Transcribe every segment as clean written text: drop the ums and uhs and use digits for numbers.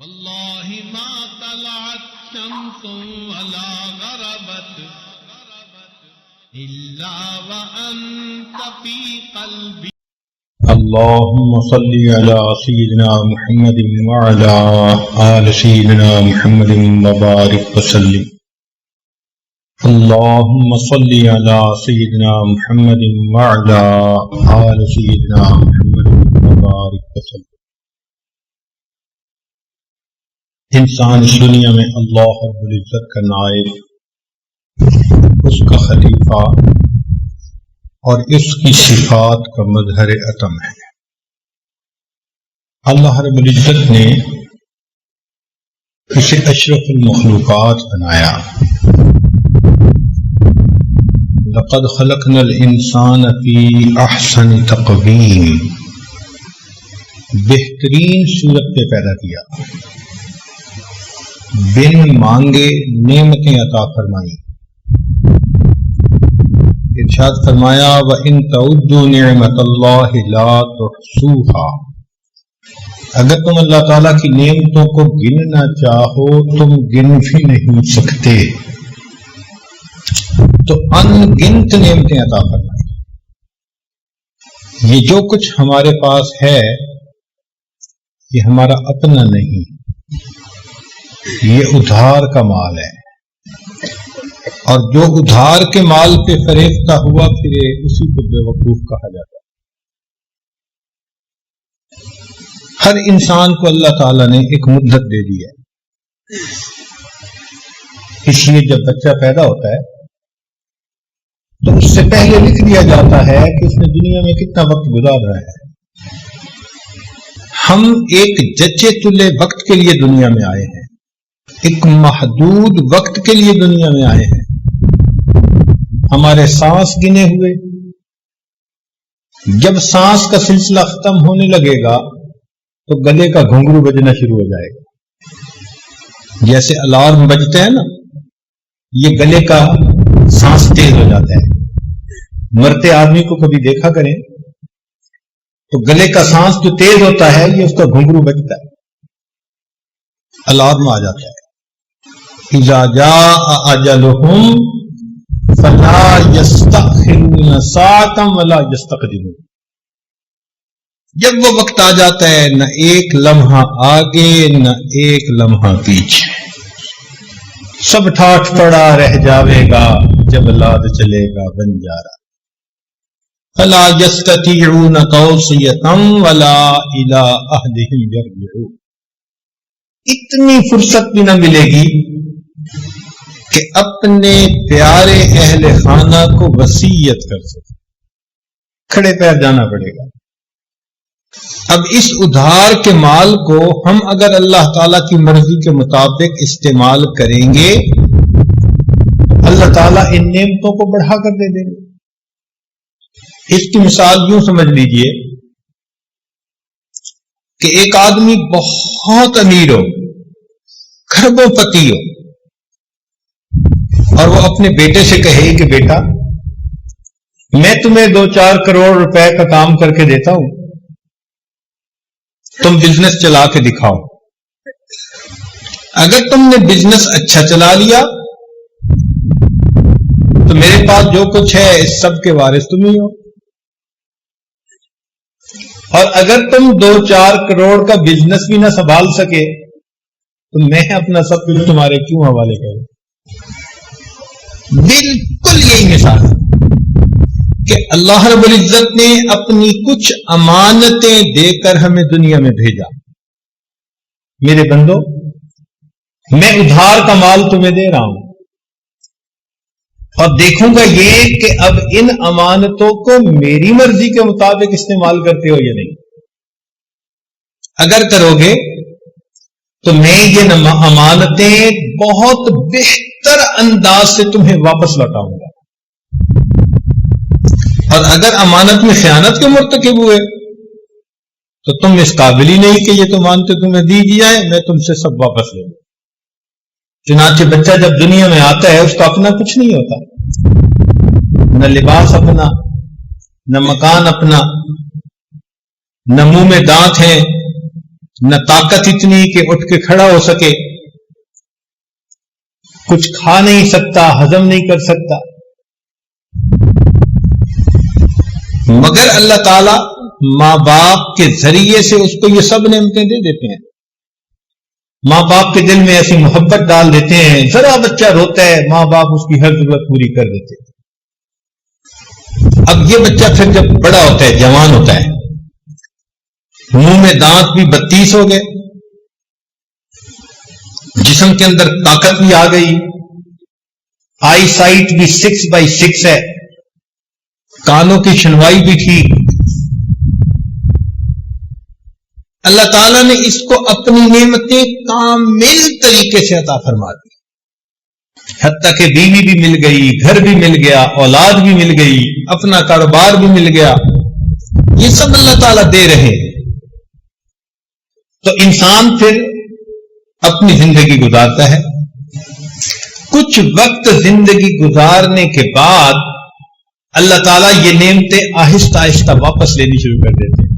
والله ما طلعت شمس ولا غربت إلا وأنت في قلبي. اللهم صل على سيدنا محمد وعلى آل سيدنا محمد وبارك وسلم. اللهم صل على سيدنا محمد وعلى آل سيدنا محمد وبارك وسلم. انسان اس دنیا میں اللہ رب العزت کا نائب، اس کا خلیفہ اور اس کی صفات کا مظہر عتم ہے. اللہ رب العزت نے اسے اشرف المخلوقات بنایا. لقد خلقنا الانسان فی احسن تقویم، بہترین صورت پہ پیدا کیا، بن مانگے نعمتیں عطا فرمائی. ارشاد فرمایا وَإِن تَعُدُّوا نِعْمَةَ اللَّهِ لَا تُحْصُوهَا، اگر تم اللہ تعالیٰ کی نعمتوں کو گننا چاہو تم گن بھی نہیں سکتے. تو ان گنت نعمتیں عطا فرمائی. یہ جو کچھ ہمارے پاس ہے یہ ہمارا اپنا نہیں، یہ ادھار کا مال ہے، اور جو ادھار کے مال پہ فریفتہ ہوا پھرے اسی کو بے وقوف کہا جاتا ہے. ہر انسان کو اللہ تعالیٰ نے ایک مدت دے دی ہے. اس لیے جب بچہ پیدا ہوتا ہے تو اس سے پہلے لکھ دیا جاتا ہے کہ اس نے دنیا میں کتنا وقت گزارا ہے. ہم ایک جچے تلے وقت کے لیے دنیا میں آئے ہیں، ایک محدود وقت کے لیے دنیا میں آئے ہیں. ہمارے سانس گنے ہوئے، جب سانس کا سلسلہ ختم ہونے لگے گا تو گلے کا گھنگرو بجنا شروع ہو جائے گا. جیسے الارم بجتے ہیں نا، یہ گلے کا سانس تیز ہو جاتا ہے. مرتے آدمی کو کبھی دیکھا کریں تو گلے کا سانس جو تیز ہوتا ہے یہ اس کا گھنگرو بجتا ہے، الارم آ جاتا ہے. اذا جاء اجلهم فلا يستأخرون ساعة ولا يستقدمون. جب وہ وقت آ جاتا ہے نہ ایک لمحہ آگے نہ ایک لمحہ پیچھے، سب ٹھاٹھ پڑا رہ جاوے گا جب لاد چلے گا بنجارا. فلا يستطيعون توصية ولا إلى أهلهم يرجعون. اتنی فرصت بھی نہ ملے گی کہ اپنے پیارے اہل خانہ کو وصیت کر سکے، کھڑے پیر جانا پڑے گا. اب اس ادھار کے مال کو ہم اگر اللہ تعالی کی مرضی کے مطابق استعمال کریں گے اللہ تعالیٰ ان نعمتوں کو بڑھا کر دے دیں گے. اس کی مثال یوں سمجھ لیجئے کہ ایک آدمی بہت امیر ہو، کھربوں پتی ہو، اور وہ اپنے بیٹے سے کہے کہ بیٹا میں تمہیں 2-4 کروڑ روپے کا کام کر کے دیتا ہوں، تم بزنس چلا کے دکھاؤ. اگر تم نے بزنس اچھا چلا لیا تو میرے پاس جو کچھ ہے اس سب کے وارث تم ہی ہو، اور اگر تم 2-4 کروڑ کا بزنس بھی نہ سنبھال سکے تو میں اپنا سب کچھ تمہارے کیوں حوالے کروں. بالکل یہی مثال ہے کہ اللہ رب العزت نے اپنی کچھ امانتیں دے کر ہمیں دنیا میں بھیجا. میرے بندو میں ادھار کا مال تمہیں دے رہا ہوں اور دیکھوں گا یہ کہ اب ان امانتوں کو میری مرضی کے مطابق استعمال کرتے ہو یا نہیں. اگر کرو گے تو میں یہ امانتیں بہت بہتر انداز سے تمہیں واپس لوٹاؤں گا، اور اگر امانت میں خیانت کے مرتکب ہوئے تو تم اس قابل ہی نہیں کہ یہ تو امانتیں تمہیں دی جائیں، میں تم سے سب واپس لے لوں. چنانچہ بچہ جب دنیا میں آتا ہے اس کا اپنا کچھ نہیں ہوتا، نہ لباس اپنا، نہ مکان اپنا، نہ منہ میں دانت ہیں، نہ طاقت اتنی کہ اٹھ کے کھڑا ہو سکے، کچھ کھا نہیں سکتا، ہضم نہیں کر سکتا، مگر اللہ تعالی ماں باپ کے ذریعے سے اس کو یہ سب نعمتیں دے دیتے ہیں. ماں باپ کے دل میں ایسی محبت ڈال دیتے ہیں، ذرا بچہ روتا ہے ماں باپ اس کی ہر ضرورت پوری کر دیتے ہیں. اب یہ بچہ پھر جب بڑا ہوتا ہے، جوان ہوتا ہے، منہ میں دانت بھی 32 ہو گئے، جسم کے اندر طاقت بھی آ گئی، آئی سائٹ بھی 6/6 ہے، کانوں کی سنوائی بھی ٹھیک. اللہ تعالیٰ نے اس کو اپنی نعمتیں کامل طریقے سے عطا فرما دی، حتیٰ کہ بیوی بھی مل گئی، گھر بھی مل گیا، اولاد بھی مل گئی، اپنا کاروبار بھی مل گیا. یہ سب اللہ تعالیٰ دے رہے ہیں. تو انسان پھر اپنی زندگی گزارتا ہے. کچھ وقت زندگی گزارنے کے بعد اللہ تعالیٰ یہ نعمتیں آہستہ آہستہ واپس لینی شروع کر دیتے ہیں.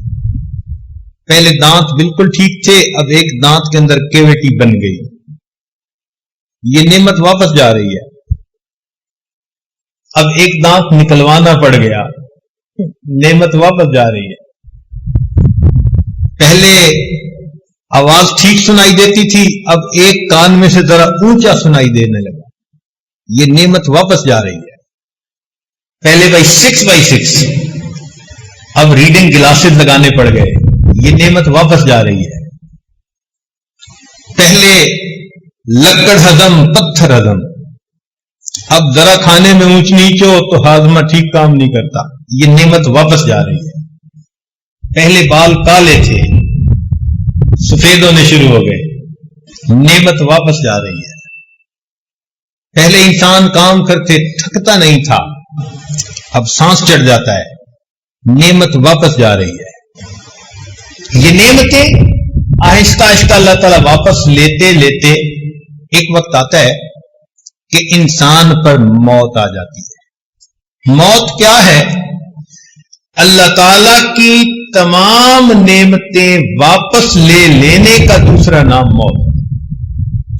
پہلے دانت بالکل ٹھیک تھے، اب ایک دانت کے اندر کیویٹی بن گئی، یہ نعمت واپس جا رہی ہے. اب ایک دانت نکلوانا پڑ گیا، نعمت واپس جا رہی ہے. پہلے آواز ٹھیک سنائی دیتی تھی، اب ایک کان میں سے ذرا اونچا سنائی دینے لگا، یہ نعمت واپس جا رہی ہے. پہلے بھائی 6/6، اب ریڈنگ گلاسز لگانے پڑ گئے، یہ نعمت واپس جا رہی ہے. پہلے لکڑ ہضم پتھر ہضم، اب ذرا کھانے میں اونچ نیچ ہو تو ہاضمہ ٹھیک کام نہیں کرتا، یہ نعمت واپس جا رہی ہے. پہلے بال کالے تھے، سفید ہونے شروع ہو گئے، نعمت واپس جا رہی ہے. پہلے انسان کام کرتے تھکتا نہیں تھا، اب سانس چڑھ جاتا ہے، نعمت واپس جا رہی ہے. یہ نعمتیں آہستہ آہستہ اللہ تعالیٰ واپس لیتے لیتے ایک وقت آتا ہے کہ انسان پر موت آ جاتی ہے. موت کیا ہے؟ اللہ تعالیٰ کی تمام نعمتیں واپس لے لینے کا دوسرا نام موت.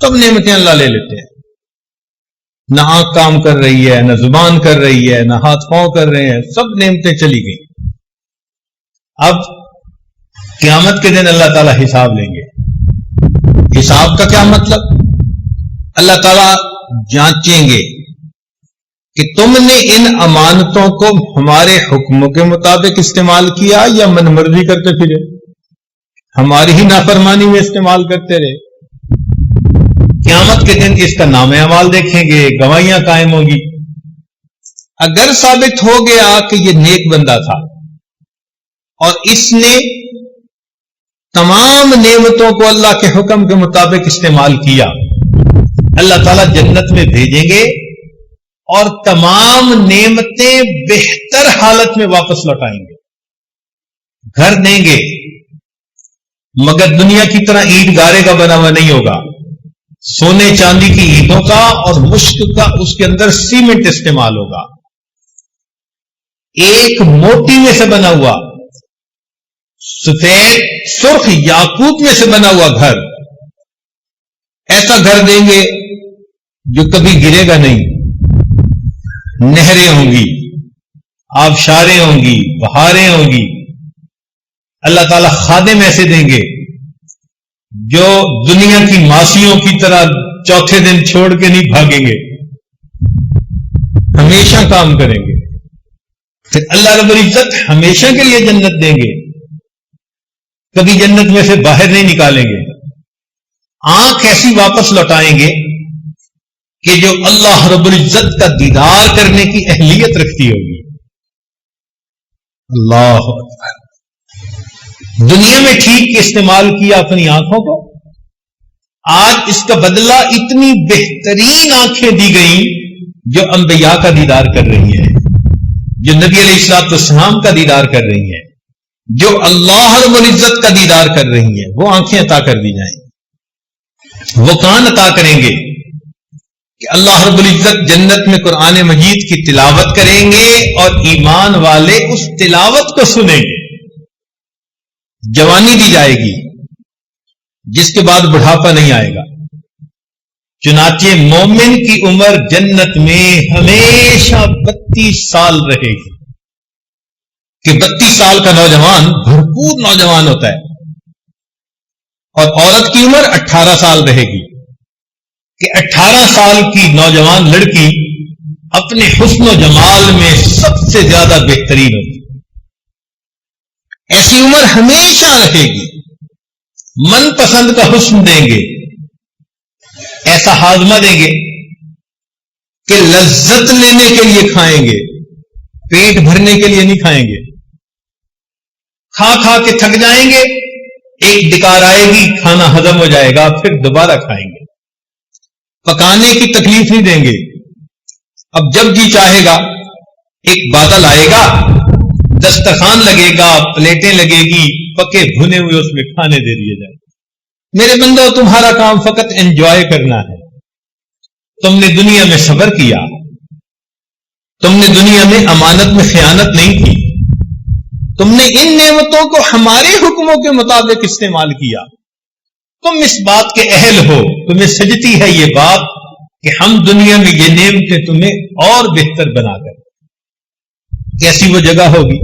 سب نعمتیں اللہ لے لیتے ہیں، نہ آنکھ کام کر رہی ہے، نہ زبان کر رہی ہے، نہ ہاتھ پاؤں کر رہے ہیں، سب نعمتیں چلی گئی. اب قیامت کے دن اللہ تعالیٰ حساب لیں گے. حساب کا کیا مطلب؟ اللہ تعالیٰ جانچیں گے کہ تم نے ان امانتوں کو ہمارے حکموں کے مطابق استعمال کیا یا من مرضی کرتے پھرے، ہماری ہی نافرمانی میں استعمال کرتے رہے. قیامت کے دن اس کا نام اعمال دیکھیں گے، گواہیاں قائم ہوگی. اگر ثابت ہو گیا کہ یہ نیک بندہ تھا اور اس نے تمام نعمتوں کو اللہ کے حکم کے مطابق استعمال کیا، اللہ تعالیٰ جنت میں بھیجیں گے اور تمام نعمتیں بہتر حالت میں واپس لوٹائیں گے. گھر دیں گے مگر دنیا کی طرح اینٹ گارے کا بنا ہوا نہیں ہوگا، سونے چاندی کی اینٹوں کا اور مشک کا اس کے اندر سیمنٹ استعمال ہوگا. ایک موتی میں سے بنا ہوا سفید سرخ یاقوت میں سے بنا ہوا گھر، ایسا گھر دیں گے جو کبھی گرے گا نہیں. نہریں ہوں گی، آبشاریں ہوں گی، بہاریں ہوں گی. اللہ تعالیٰ خادم ایسے دیں گے جو دنیا کی ماسیوں کی طرح چوتھے دن چھوڑ کے نہیں بھاگیں گے، ہمیشہ کام کریں گے. پھر اللہ رب العزت ہمیشہ کے لیے جنت دیں گے، کبھی جنت میں سے باہر نہیں نکالیں گے. آنکھ ایسی واپس لوٹائیں گے کہ جو اللہ رب العزت کا دیدار کرنے کی اہلیت رکھتی ہوگی. اللہ اکبر. دنیا میں ٹھیک استعمال کیا اپنی آنکھوں کو، آج اس کا بدلہ اتنی بہترین آنکھیں دی گئیں جو انبیاء کا دیدار کر رہی ہیں، جو نبی علیہ الصلوۃ والسلام کا دیدار کر رہی ہیں، جو اللہ رب العزت کا دیدار کر رہی ہیں. وہ آنکھیں عطا کر دی جائیں، وہ کان عطا کریں گے کہ اللہ رب العزت جنت میں قرآن مجید کی تلاوت کریں گے اور ایمان والے اس تلاوت کو سنیں گے. جوانی دی جائے گی، جس کے بعد بڑھاپا نہیں آئے گا. چنانچہ مومن کی عمر جنت میں ہمیشہ 32 سال رہے گی کہ 32 سال کا نوجوان بھرپور نوجوان ہوتا ہے, اور عورت کی عمر 18 سال رہے گی کہ 18 سال کی نوجوان لڑکی اپنے حسن و جمال میں سب سے زیادہ بہترین ہوتی ہے. ایسی عمر ہمیشہ رہے گی. من پسند کا حسن دیں گے, ایسا ہاضمہ دیں گے کہ لذت لینے کے لیے کھائیں گے, پیٹ بھرنے کے لیے نہیں کھائیں گے. کھا کھا کے تھک جائیں گے, ایک ڈکار آئے گی, کھانا ہضم ہو جائے گا, پھر دوبارہ کھائیں گے. پکانے کی تکلیف نہیں دیں گے. اب جب جی چاہے گا ایک بادل آئے گا, دسترخوان لگے گا, پلیٹیں لگے گی, پکے بھنے ہوئے اس میں کھانے دے دیے جائیں. میرے بندو, تمہارا کام فقط انجوائے کرنا ہے. تم نے دنیا میں صبر کیا, تم نے دنیا میں امانت میں خیانت نہیں کی, تم نے ان نعمتوں کو ہمارے حکموں کے مطابق استعمال کیا. تم اس بات کے اہل ہو, تمہیں سجتی ہے یہ بات کہ ہم دنیا میں یہ نعمتیں تمہیں اور بہتر بنا کر. کیسی وہ جگہ ہوگی؟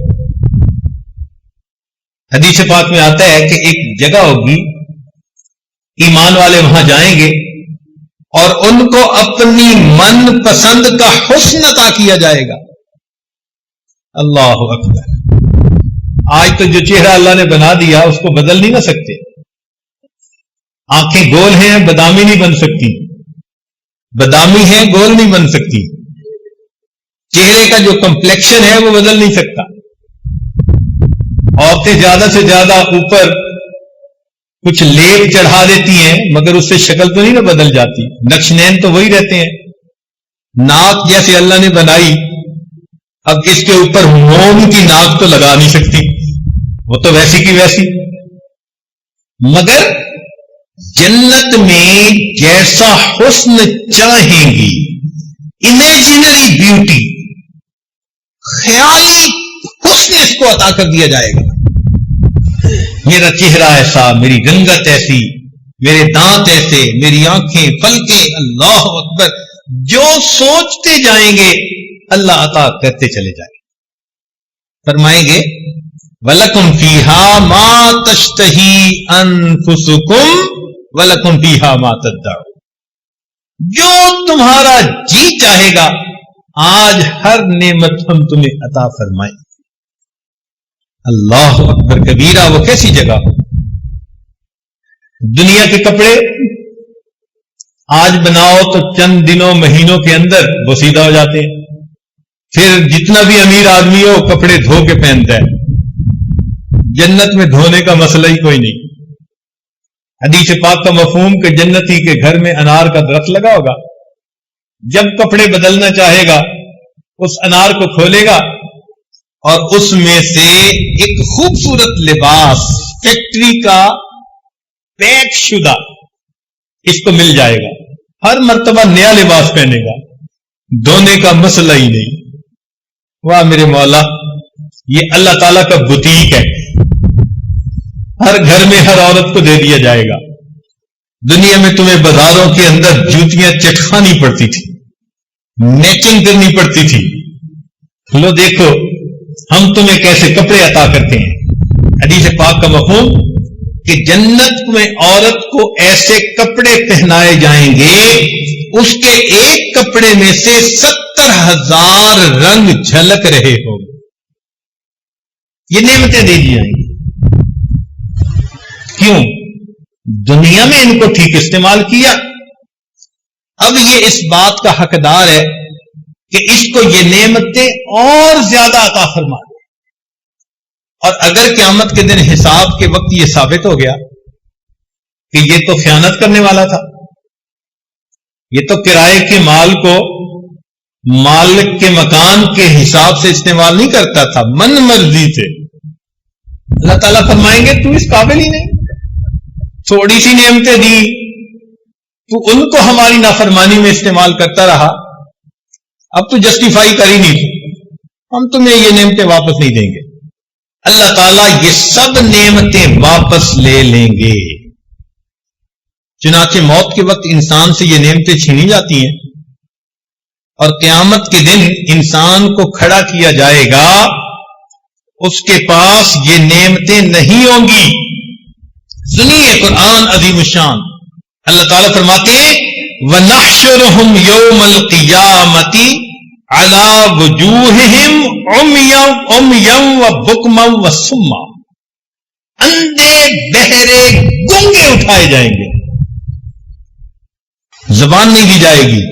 حدیث پاک میں آتا ہے کہ ایک جگہ ہوگی, ایمان والے وہاں جائیں گے اور ان کو اپنی من پسند کا حسن عطا کیا جائے گا. اللہ اکبر. آج تو جو چہرہ اللہ نے بنا دیا اس کو بدل نہیں نہ سکتے. آنکھیں گول ہیں, بادامی نہیں بن سکتی. بادامی ہیں, گول نہیں بن سکتی. چہرے کا جو کمپلیکشن ہے وہ بدل نہیں سکتا. عورتیں زیادہ سے زیادہ اوپر کچھ لیپ چڑھا دیتی ہیں, مگر اس سے شکل تو نہیں نہ بدل جاتی. نقشنین تو وہی رہتے ہیں. ناک جیسے اللہ نے بنائی, اب اس کے اوپر موم کی ناک تو لگا نہیں سکتی, وہ تو ویسی کی ویسی. مگر جنت میں جیسا حسن چاہیں گی, امیجنری بیوٹی, خیالی حسن اس کو عطا کر دیا جائے گا. میرا چہرہ ایسا, میری رنگت ایسی, میرے دانت ایسے, میری آنکھیں, پلکیں. اللہ اکبر. جو سوچتے جائیں گے اللہ عطا کرتے چلے جائیں گے. فرمائیں گے وَلَكُمْ فِيهَا مَا تَشْتَهِي أَنفُسُكُمْ وَلَكُمْ فِيهَا مَا تَدَّعُونَ. جو تمہارا جی چاہے گا آج ہر نعمت ہم تمہیں عطا فرمائیں. اللہ اکبر کبیرہ. وہ کیسی جگہ؟ دنیا کے کپڑے آج بناؤ تو چند دنوں مہینوں کے اندر بوسیدہ ہو جاتے ہیں. پھر جتنا بھی امیر آدمی ہو کپڑے دھو کے پہنتا ہے. جنت میں دھونے کا مسئلہ ہی کوئی نہیں. حدیث پاک کا مفہوم کہ جنتی کے گھر میں انار کا درخت لگا ہوگا, جب کپڑے بدلنا چاہے گا اس انار کو کھولے گا اور اس میں سے ایک خوبصورت لباس فیکٹری کا پیک شدہ اس کو مل جائے گا. ہر مرتبہ نیا لباس پہنے گا, دھونے کا مسئلہ ہی نہیں. واہ میرے مولا, یہ اللہ تعالیٰ کا بوتیک ہے. ہر گھر میں ہر عورت کو دے دیا جائے گا. دنیا میں تمہیں بازاروں کے اندر جوتیاں چٹکانی پڑتی تھی, میچنگ کرنی پڑتی تھی. لو دیکھو ہم تمہیں کیسے کپڑے عطا کرتے ہیں. حدیث پاک کا مفہوم کہ جنت میں عورت کو ایسے کپڑے پہنائے جائیں گے اس کے ایک کپڑے میں سے 70,000 رنگ جھلک رہے ہوں گے. یہ نعمتیں دے دی جائیں گی. کیوں؟ دنیا میں ان کو ٹھیک استعمال کیا. اب یہ اس بات کا حقدار ہے کہ اس کو یہ نعمتیں اور زیادہ عطا فرما دے. اور اگر قیامت کے دن حساب کے وقت یہ ثابت ہو گیا کہ یہ تو خیانت کرنے والا تھا, یہ تو کرائے کے مال کو مالک کے مکان کے حساب سے استعمال نہیں کرتا تھا, من مرضی سے. اللہ تعالیٰ فرمائیں گے تو اس قابل ہی نہیں, تھوڑی سی نعمتیں دی تو ان کو ہماری نافرمانی میں استعمال کرتا رہا, اب تو جسٹیفائی کر ہی نہیں تھی, ہم تمہیں یہ نعمتیں واپس نہیں دیں گے. اللہ تعالیٰ یہ سب نعمتیں واپس لے لیں گے. چنانچہ موت کے وقت انسان سے یہ نعمتیں چھینی جاتی ہیں، اور قیامت کے دن انسان کو کھڑا کیا جائے گا، اس کے پاس یہ نعمتیں نہیں ہوں گی۔ سنیے قرآن عظیم الشان، اللہ تعالیٰ فرماتے ہیں وَنَحْشُرُهُمْ يَوْمَ الْقِيَامَةِ عَلَى وُجُوهِهِمْ عُمْيًا وَبُكْمًا وَصُمًّا، اندھے بہرے گونگے اٹھائے جائیں گے، زبان نہیں دی جائے گی۔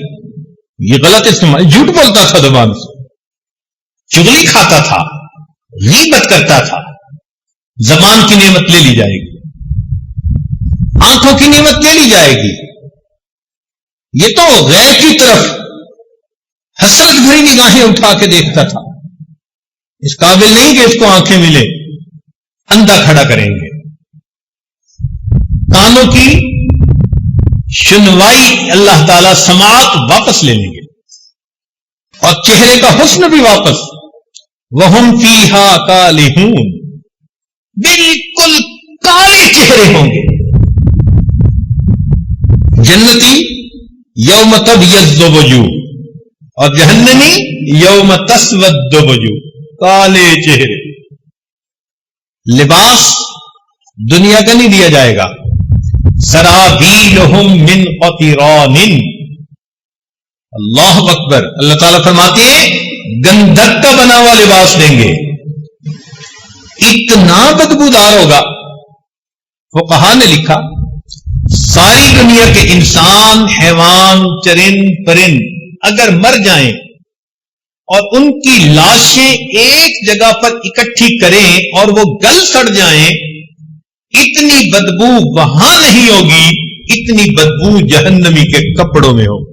یہ غلط استعمال، جھوٹ بولتا تھا، زبان سے چغلی کھاتا تھا، غیبت کرتا تھا، زبان کی نعمت لے لی جائے گی، آنکھوں کی نعمت لے لی جائے گی۔ یہ تو غیر کی طرف حسرت بھری نگاہیں اٹھا کے دیکھتا تھا، اس قابل نہیں کہ اس کو آنکھیں ملے، اندھا کھڑا کریں گے۔ کانوں کی سنوائی اللہ تعالی سماعت واپس لے لیں گے، اور چہرے کا حسن بھی واپس۔ وَهُمْ فِيهَا كَالِحُونَ، بالکل کالے چہرے ہوں گے۔ جنتی یوم تبیض وجوہ، اور جہنمی یوم تسود وجوہ، کالے چہرے۔ لباس دنیا کا نہیں دیا جائے گا، سرابیلہم من قطران، اللہ اکبر، اللہ تعالیٰ فرماتے ہیں گندھک کا بنا ہوا لباس دیں گے، اتنا بدبودار ہوگا۔ فقہا نے لکھا ساری دنیا کے انسان، حیوان، چرند پرند اگر مر جائیں اور ان کی لاشیں ایک جگہ پر اکٹھی کریں اور وہ گل سڑ جائیں، اتنی بدبو وہاں نہیں ہوگی، اتنی بدبو جہنمی کے کپڑوں میں ہوگی۔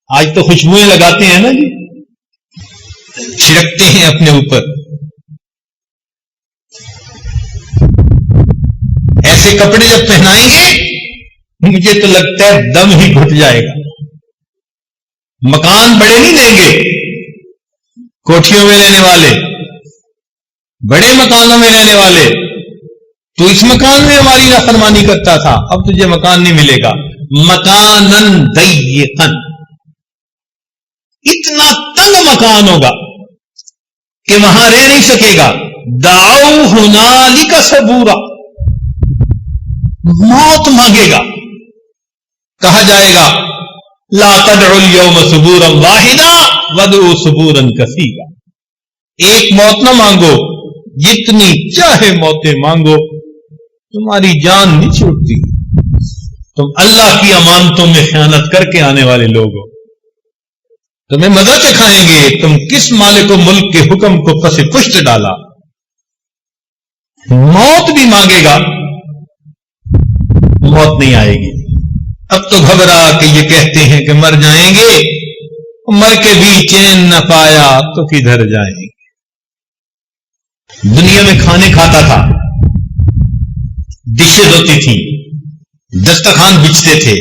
آج تو خوشبوئیں لگاتے ہیں نا جی، چھڑکتے ہیں اپنے اوپر، ایسے کپڑے جب پہنائیں گے مجھے تو لگتا ہے دم ہی گھٹ جائے گا۔ مکان بڑے نہیں دیں گے، کوٹھیوں میں رہنے والے، بڑے مکانوں میں رہنے والے، تو اس مکان میں ہماری نافرمانی کرتا تھا، اب تجھے مکان نہیں ملے گا۔ مکانن ضیقن، اتنا تنگ مکان ہوگا کہ وہاں رہ نہیں سکے گا۔ دعوا ہنالک ثبورا، موت مانگے گا، کہا جائے گا لا تدعوا اليوم ثبورا واحدا وادعوا ثبورا کثیرا، ایک موت نہ مانگو، جتنی چاہے موتیں مانگو، تمہاری جان نہیں چھوٹتی، تم اللہ کی امانتوں میں خیانت کر کے آنے والے لوگ ہو، تمہیں مزہ چکھائیں گے، تم کس مالک و ملک کے حکم کو پس پشت ڈالا۔ موت بھی مانگے گا، موت نہیں آئے گی۔ اب تو گھبرا کہ یہ کہتے ہیں کہ مر جائیں گے، مر کے بھی چین نہ پایا تو کدھر جائیں گے۔ دنیا میں کھانے کھاتا تھا، ڈشز ہوتی تھی، دسترخوان بچتے تھے،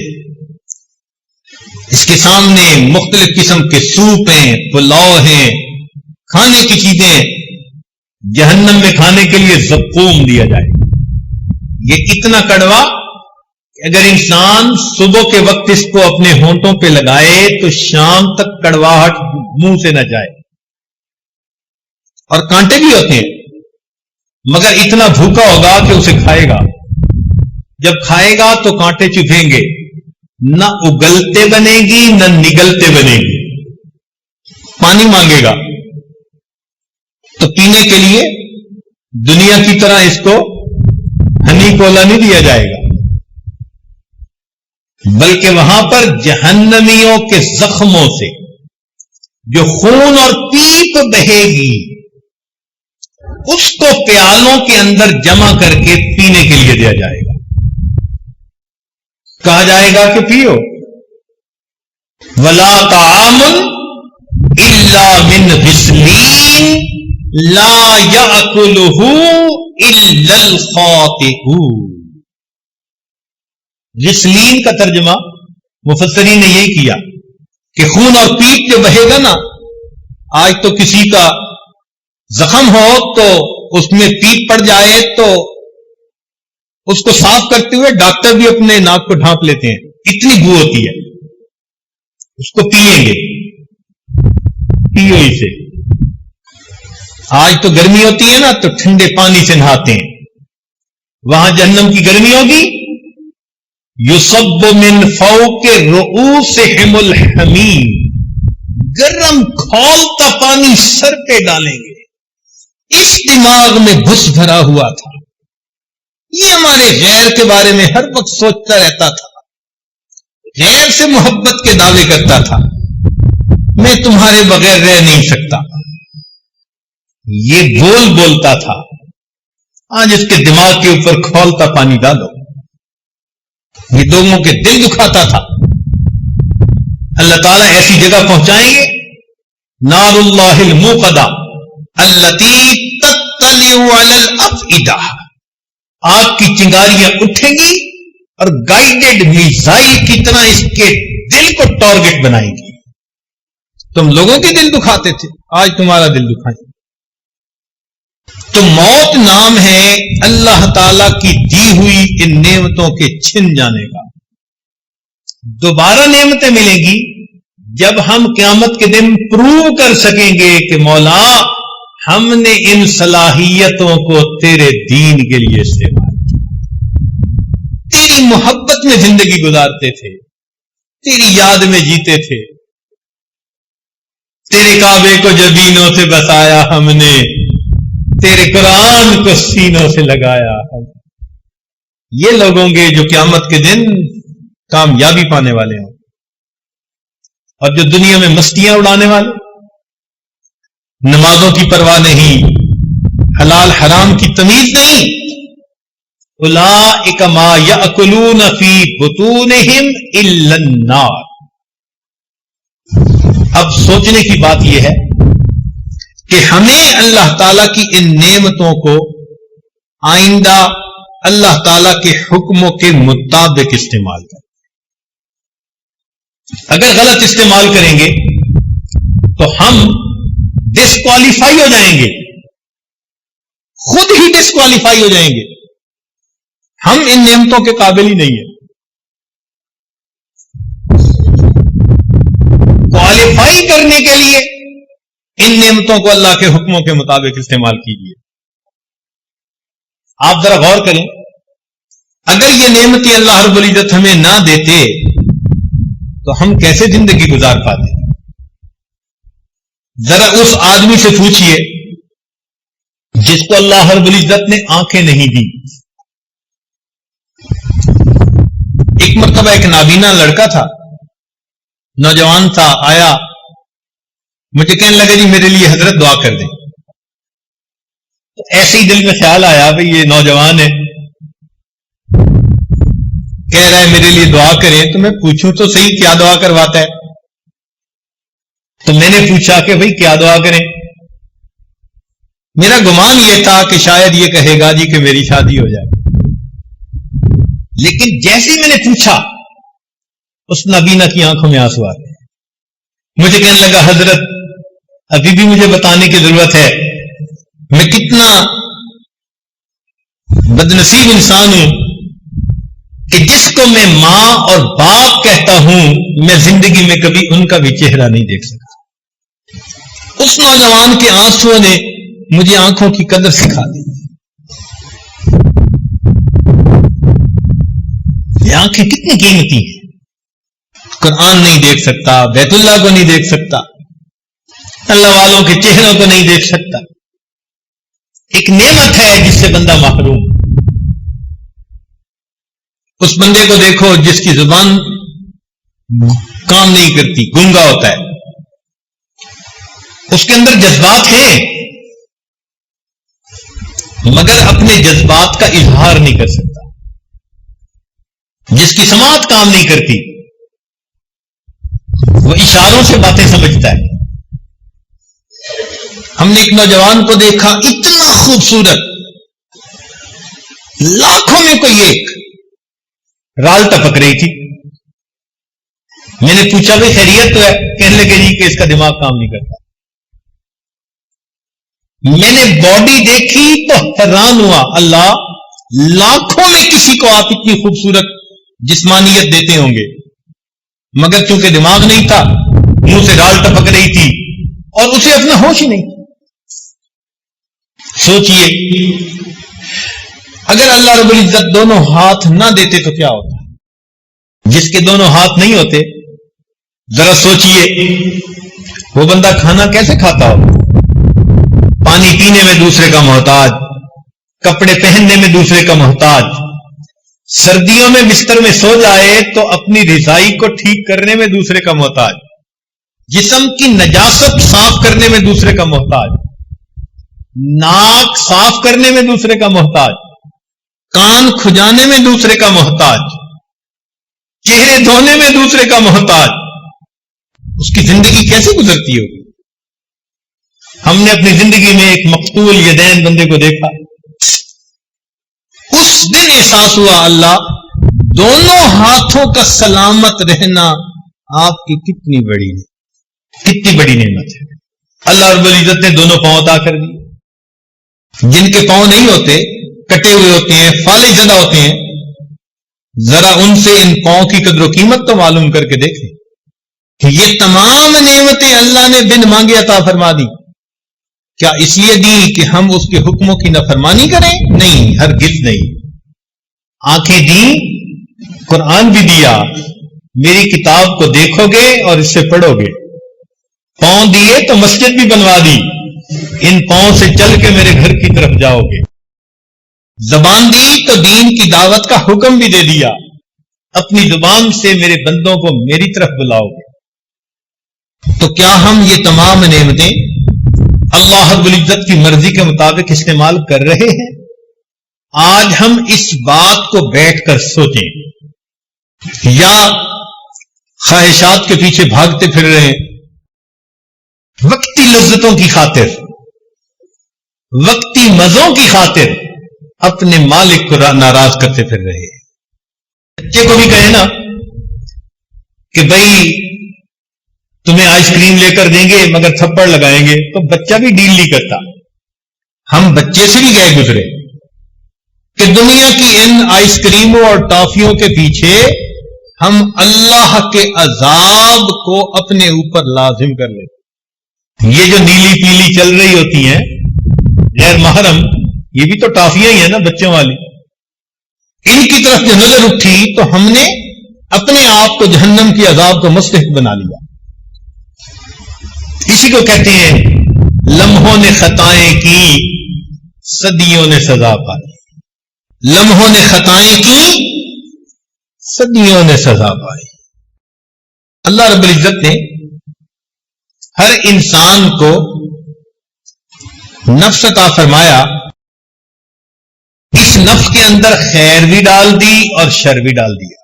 اس کے سامنے مختلف قسم کے سوپ ہیں، پلاؤ ہیں، کھانے کی چیزیں۔ جہنم میں کھانے کے لیے زقوم دیا جائے، یہ اتنا کڑوا کہ اگر انسان صبح کے وقت اس کو اپنے ہونٹوں پہ لگائے تو شام تک کڑواہٹ منہ سے نہ جائے، اور کانٹے بھی ہوتے ہیں، مگر اتنا بھوکا ہوگا کہ اسے کھائے گا، جب کھائے گا تو کانٹے چبھیں گے، نہ اگلتے بنے گی نہ نگلتے بنے گی۔ پانی مانگے گا تو پینے کے لیے دنیا کی طرح اس کو ہنی کولا نہیں دیا جائے گا، بلکہ وہاں پر جہنمیوں کے زخموں سے جو خون اور پیپ بہے گی اس کو پیالوں کے اندر جمع کر کے پینے کے لیے دیا جائے گا، کہا جائے گا کہ پیو۔ ولا طعام الا من غسلین لا یاکلہ الا الخاطئون۔ غسلین کا ترجمہ مفسرین نے یہی کیا کہ خون اور پیپ جو بہے گا نا، آج تو کسی کا زخم ہو تو اس میں پیپ پڑ جائے تو اس کو صاف کرتے ہوئے ڈاکٹر بھی اپنے ناک کو ڈھانپ لیتے ہیں، اتنی بو ہوتی ہے، اس کو پیئیں گے، پیو اسے۔ آج تو گرمی ہوتی ہے نا تو ٹھنڈے پانی سے نہاتے ہیں، وہاں جہنم کی گرمی ہوگی، یصب من فوق رؤوسہم الحمیم، گرم کھولتا پانی سر پہ ڈالیں گے۔ اس دماغ میں بھس بھرا ہوا تھا، یہ ہمارے غیر کے بارے میں ہر وقت سوچتا رہتا تھا، غیر سے محبت کے دعوے کرتا تھا، میں تمہارے بغیر رہ نہیں سکتا، یہ بولتا تھا۔ آج اس کے دماغ کے اوپر کھولتا پانی ڈالو، یہ لوگوں کے دل دکھاتا تھا۔ اللہ تعالیٰ ایسی جگہ پہنچائیں گے، نار اللہ الموقدہ التی تطلع علی الافئدہ، آگ کی چنگاریاں اٹھیں گی اور گائیڈڈ میزائل کی طرح اس کے دل کو ٹارگٹ بنائیں گی۔ تم لوگوں کے دل دکھاتے تھے، آج تمہارا دل دکھائیں۔ تو موت نام ہے اللہ تعالی کی دی ہوئی ان نعمتوں کے چھن جانے کا۔ دوبارہ نعمتیں ملیں گی جب ہم قیامت کے دن پروو کر سکیں گے کہ مولا ہم نے ان صلاحیتوں کو تیرے دین کے لیے استعمال کیا، تیری محبت میں زندگی گزارتے تھے، تیری یاد میں جیتے تھے، تیرے کعبے کو جبینوں سے بسایا ہم نے، تیرے قرآن کو سینوں سے لگایا ہم۔ یہ لوگ ہوں گے جو قیامت کے دن کامیابی پانے والے ہوں، اور جو دنیا میں مستیاں اڑانے والے، نمازوں کی پرواہ نہیں، حلال حرام کی تمیز نہیں، اولئک ما یأکلون فی بطونہم الا النار۔ اب سوچنے کی بات یہ ہے کہ ہمیں اللہ تعالی کی ان نعمتوں کو آئندہ اللہ تعالی کے حکموں کے مطابق استعمال کریں۔ اگر غلط استعمال کریں گے تو ہم ڈسکوالیفائی ہو جائیں گے، خود ہی ڈسکوالیفائی ہو جائیں گے، ہم ان نعمتوں کے قابل ہی نہیں ہیں۔ کوالیفائی کرنے کے لیے ان نعمتوں کو اللہ کے حکموں کے مطابق استعمال کیجیے۔ آپ ذرا غور کریں، اگر یہ نعمتیں اللہ رب العزت ہمیں نہ دیتے تو ہم کیسے زندگی گزار پاتے؟ ذرا اس آدمی سے پوچھئے جس کو اللہ رب العزت نے آنکھیں نہیں دی۔ ایک مرتبہ ایک نابینا لڑکا تھا، نوجوان تھا، آیا مجھے کہنے لگا جی میرے لیے حضرت دعا کر دیں۔ تو ایسے ہی دل میں خیال آیا بھئی یہ نوجوان ہے، کہہ رہا ہے میرے لیے دعا کریں، تو میں پوچھوں تو صحیح کیا دعا کرواتا ہے۔ تو میں نے پوچھا کہ بھئی کیا دعا کریں؟ میرا گمان یہ تھا کہ شاید یہ کہے گا جی کہ میری شادی ہو جائے، لیکن جیسے ہی میں نے پوچھا اس نابینا کی آنکھوں میں آنسو آ گئے۔ مجھے کہنے لگا حضرت ابھی بھی مجھے بتانے کی ضرورت ہے میں کتنا بدنصیب انسان ہوں کہ جس کو میں ماں اور باپ کہتا ہوں میں زندگی میں کبھی ان کا بھی چہرہ نہیں دیکھ سکا۔ اس نوجوان کے آنسوؤں نے مجھے آنکھوں کی قدر سکھا دی۔ یہ آنکھیں کتنی قیمتی ہیں، قرآن نہیں دیکھ سکتا، بیت اللہ کو نہیں دیکھ سکتا، اللہ والوں کے چہروں کو نہیں دیکھ سکتا۔ ایک نعمت ہے جس سے بندہ محروم۔ اس بندے کو دیکھو جس کی زبان کام نہیں کرتی، گونگا ہوتا ہے، اس کے اندر جذبات ہیں مگر اپنے جذبات کا اظہار نہیں کر سکتا، جس کی سماعت کام نہیں کرتی وہ اشاروں سے باتیں سمجھتا ہے۔ ہم نے ایک نوجوان کو دیکھا اتنا خوبصورت، لاکھوں میں کوئی ایک، رال ٹپک رہی تھی۔ میں نے پوچھا بھائی خیریت تو ہے؟ کہنے لگے جی کہ اس کا دماغ کام نہیں کرتا۔ میں نے باڈی دیکھی تو حیران ہوا، اللہ لاکھوں میں کسی کو آپ اتنی خوبصورت جسمانیت دیتے ہوں گے، مگر چونکہ دماغ نہیں تھا، منہ سے ڈال ٹپک رہی تھی اور اسے اپنا ہوش ہی نہیں تھا۔ سوچئے اگر اللہ رب العزت دونوں ہاتھ نہ دیتے تو کیا ہوتا؟ جس کے دونوں ہاتھ نہیں ہوتے، ذرا سوچئے وہ بندہ کھانا کیسے کھاتا ہو؟ پانی پینے میں دوسرے کا محتاج، کپڑے پہننے میں دوسرے کا محتاج، سردیوں میں بستر میں سو جائے تو اپنی رضائی کو ٹھیک کرنے میں دوسرے کا محتاج، جسم کی نجاست صاف کرنے میں دوسرے کا محتاج، ناک صاف کرنے میں دوسرے کا محتاج، کان کھجانے میں دوسرے کا محتاج، چہرے دھونے میں دوسرے کا محتاج، اس کی زندگی کیسے گزرتی ہوگی؟ ہم نے اپنی زندگی میں ایک مقتول یدین بندے کو دیکھا، اس دن احساس ہوا اللہ دونوں ہاتھوں کا سلامت رہنا آپ کی کتنی بڑی نعمت ہے۔ اللہ رب العزت نے دونوں پاؤں عطا کر دی۔ جن کے پاؤں نہیں ہوتے، کٹے ہوئے ہوتے ہیں، فالج زدہ ہوتے ہیں، ذرا ان سے ان پاؤں کی قدر و قیمت تو معلوم کر کے دیکھیں کہ یہ تمام نعمتیں اللہ نے بن مانگے عطا فرما دی۔ کیا اس لیے دی کہ ہم اس کے حکموں کی نافرمانی کریں؟ نہیں، ہرگز نہیں۔ آنکھیں دی، قرآن بھی دیا، میری کتاب کو دیکھو گے اور اس سے پڑھو گے۔ پاؤں دیے تو مسجد بھی بنوا دی، ان پاؤں سے چل کے میرے گھر کی طرف جاؤ گے۔ زبان دی تو دین کی دعوت کا حکم بھی دے دیا، اپنی زبان سے میرے بندوں کو میری طرف بلاؤ گے۔ تو کیا ہم یہ تمام نعمتیں اللہ رب العزت کی مرضی کے مطابق استعمال کر رہے ہیں؟ آج ہم اس بات کو بیٹھ کر سوچیں، یا خواہشات کے پیچھے بھاگتے پھر رہے ہیں، وقتی لذتوں کی خاطر، وقتی مزوں کی خاطر اپنے مالک کو ناراض کرتے پھر رہے ہیں۔ بچے کو بھی کہے نا کہ بھائی تمہیں آئس کریم لے کر دیں گے مگر تھپڑ لگائیں گے، تو بچہ بھی ڈیل نہیں کرتا۔ ہم بچے سے بھی گئے گزرے کہ دنیا کی ان آئس کریموں اور ٹافیوں کے پیچھے ہم اللہ کے عذاب کو اپنے اوپر لازم کر لیتے۔ یہ جو نیلی پیلی چل رہی ہوتی ہیں غیر محرم، یہ بھی تو ٹافیاں ہی ہیں نا بچوں والی، ان کی طرف جو نظر اٹھی تو ہم نے اپنے آپ کو جہنم کی عذاب کو مستحق بنا لیا۔ اسی کو کہتے ہیں لمحوں نے خطائیں کی، صدیوں نے سزا پائی۔ لمحوں نے خطائیں کی، صدیوں نے سزا پائی۔ اللہ رب العزت نے ہر انسان کو نفس عطا فرمایا، اس نفس کے اندر خیر بھی ڈال دی اور شر بھی ڈال دیا۔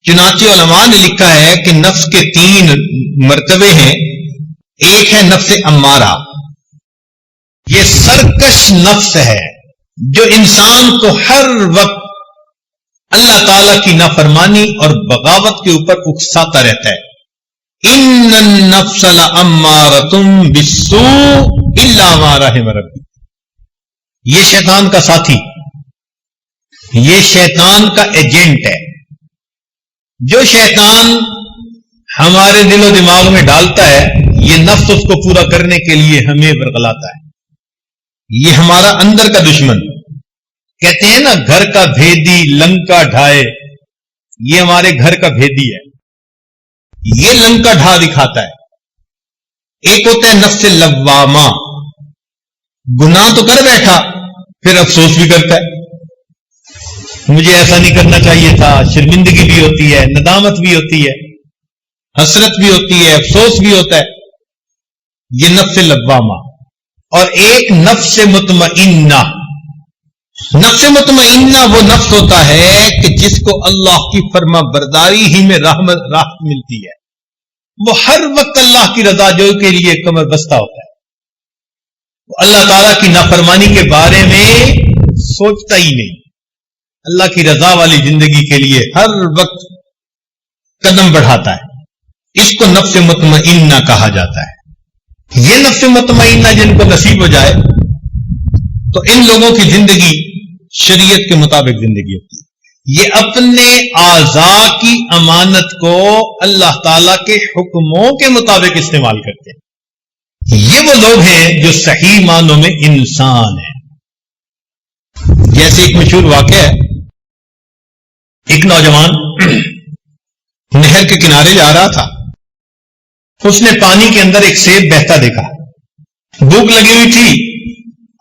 چنانچہ علماء نے لکھا ہے کہ نفس کے 3 مرتبے ہیں۔ ایک ہے نفس امارہ، یہ سرکش نفس ہے جو انسان کو ہر وقت اللہ تعالی کی نافرمانی اور بغاوت کے اوپر اکساتا رہتا ہے۔ ان النفس لامارۃ بالسوء الا ما رحم ربی، یہ شیطان کا ساتھی، یہ شیطان کا ایجنٹ ہے۔ جو شیطان ہمارے دل و دماغ میں ڈالتا ہے، یہ نفس اس کو پورا کرنے کے لیے ہمیں ورغلاتا ہے۔ یہ ہمارا اندر کا دشمن، کہتے ہیں نا گھر کا بھیدی لنکا ڈھائے، یہ ہمارے گھر کا بھیدی ہے، یہ لنکا ڈھا دکھاتا ہے۔ ایک ہوتا ہے نفس لوامہ، گناہ تو کر بیٹھا پھر افسوس بھی کرتا ہے، مجھے ایسا نہیں کرنا چاہیے تھا، شرمندگی بھی ہوتی ہے، ندامت بھی ہوتی ہے، حسرت بھی ہوتی ہے، افسوس بھی ہوتا ہے، یہ نفس لوامہ۔ اور ایک نفس مطمئنہ، نفس مطمئنہ وہ نفس ہوتا ہے کہ جس کو اللہ کی فرما برداری ہی میں راحت ملتی ہے، وہ ہر وقت اللہ کی رضا جوئی کے لیے کمر بستہ ہوتا ہے، وہ اللہ تعالیٰ کی نافرمانی کے بارے میں سوچتا ہی نہیں، اللہ کی رضا والی زندگی کے لیے ہر وقت قدم بڑھاتا ہے۔ اس کو نفس مطمئنہ کہا جاتا ہے۔ یہ نفس مطمئنہ جن کو نصیب ہو جائے تو ان لوگوں کی زندگی شریعت کے مطابق زندگی ہوتی ہے. یہ اپنے اعضاء کی امانت کو اللہ تعالی کے حکموں کے مطابق استعمال کرتے ہیں. یہ وہ لوگ ہیں جو صحیح معنوں میں انسان ہیں. جیسے ایک مشہور واقعہ ہے، ایک نوجوان نہر کے کنارے جا رہا تھا. اس نے پانی کے اندر ایک سیب بہتا دیکھا. بھوک لگی ہوئی تھی،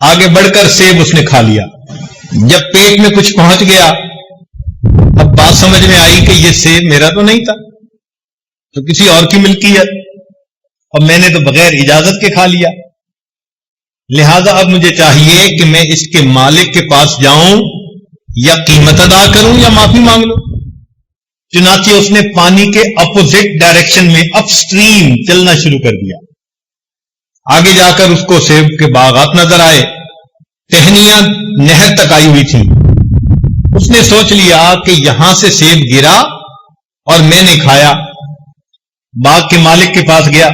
آگے بڑھ کر سیب اس نے کھا لیا. جب پیٹ میں کچھ پہنچ گیا، اب بات سمجھ میں آئی کہ یہ سیب میرا تو نہیں تھا، تو کسی اور کی ملکیت، اور میں نے تو بغیر اجازت کے کھا لیا. لہذا اب مجھے چاہیے کہ میں اس کے مالک کے پاس جاؤں، یا قیمت ادا کروں یا معافی مانگ لوں. چنانچہ اس نے پانی کے اپوزٹ ڈائریکشن میں اپ سٹریم چلنا شروع کر دیا. آگے جا کر اس کو سیب کے باغات نظر آئے، ٹہنیاں نہر تک آئی ہوئی تھی. اس نے سوچ لیا کہ یہاں سے سیب گرا اور میں نے کھایا. باغ کے مالک کے پاس گیا،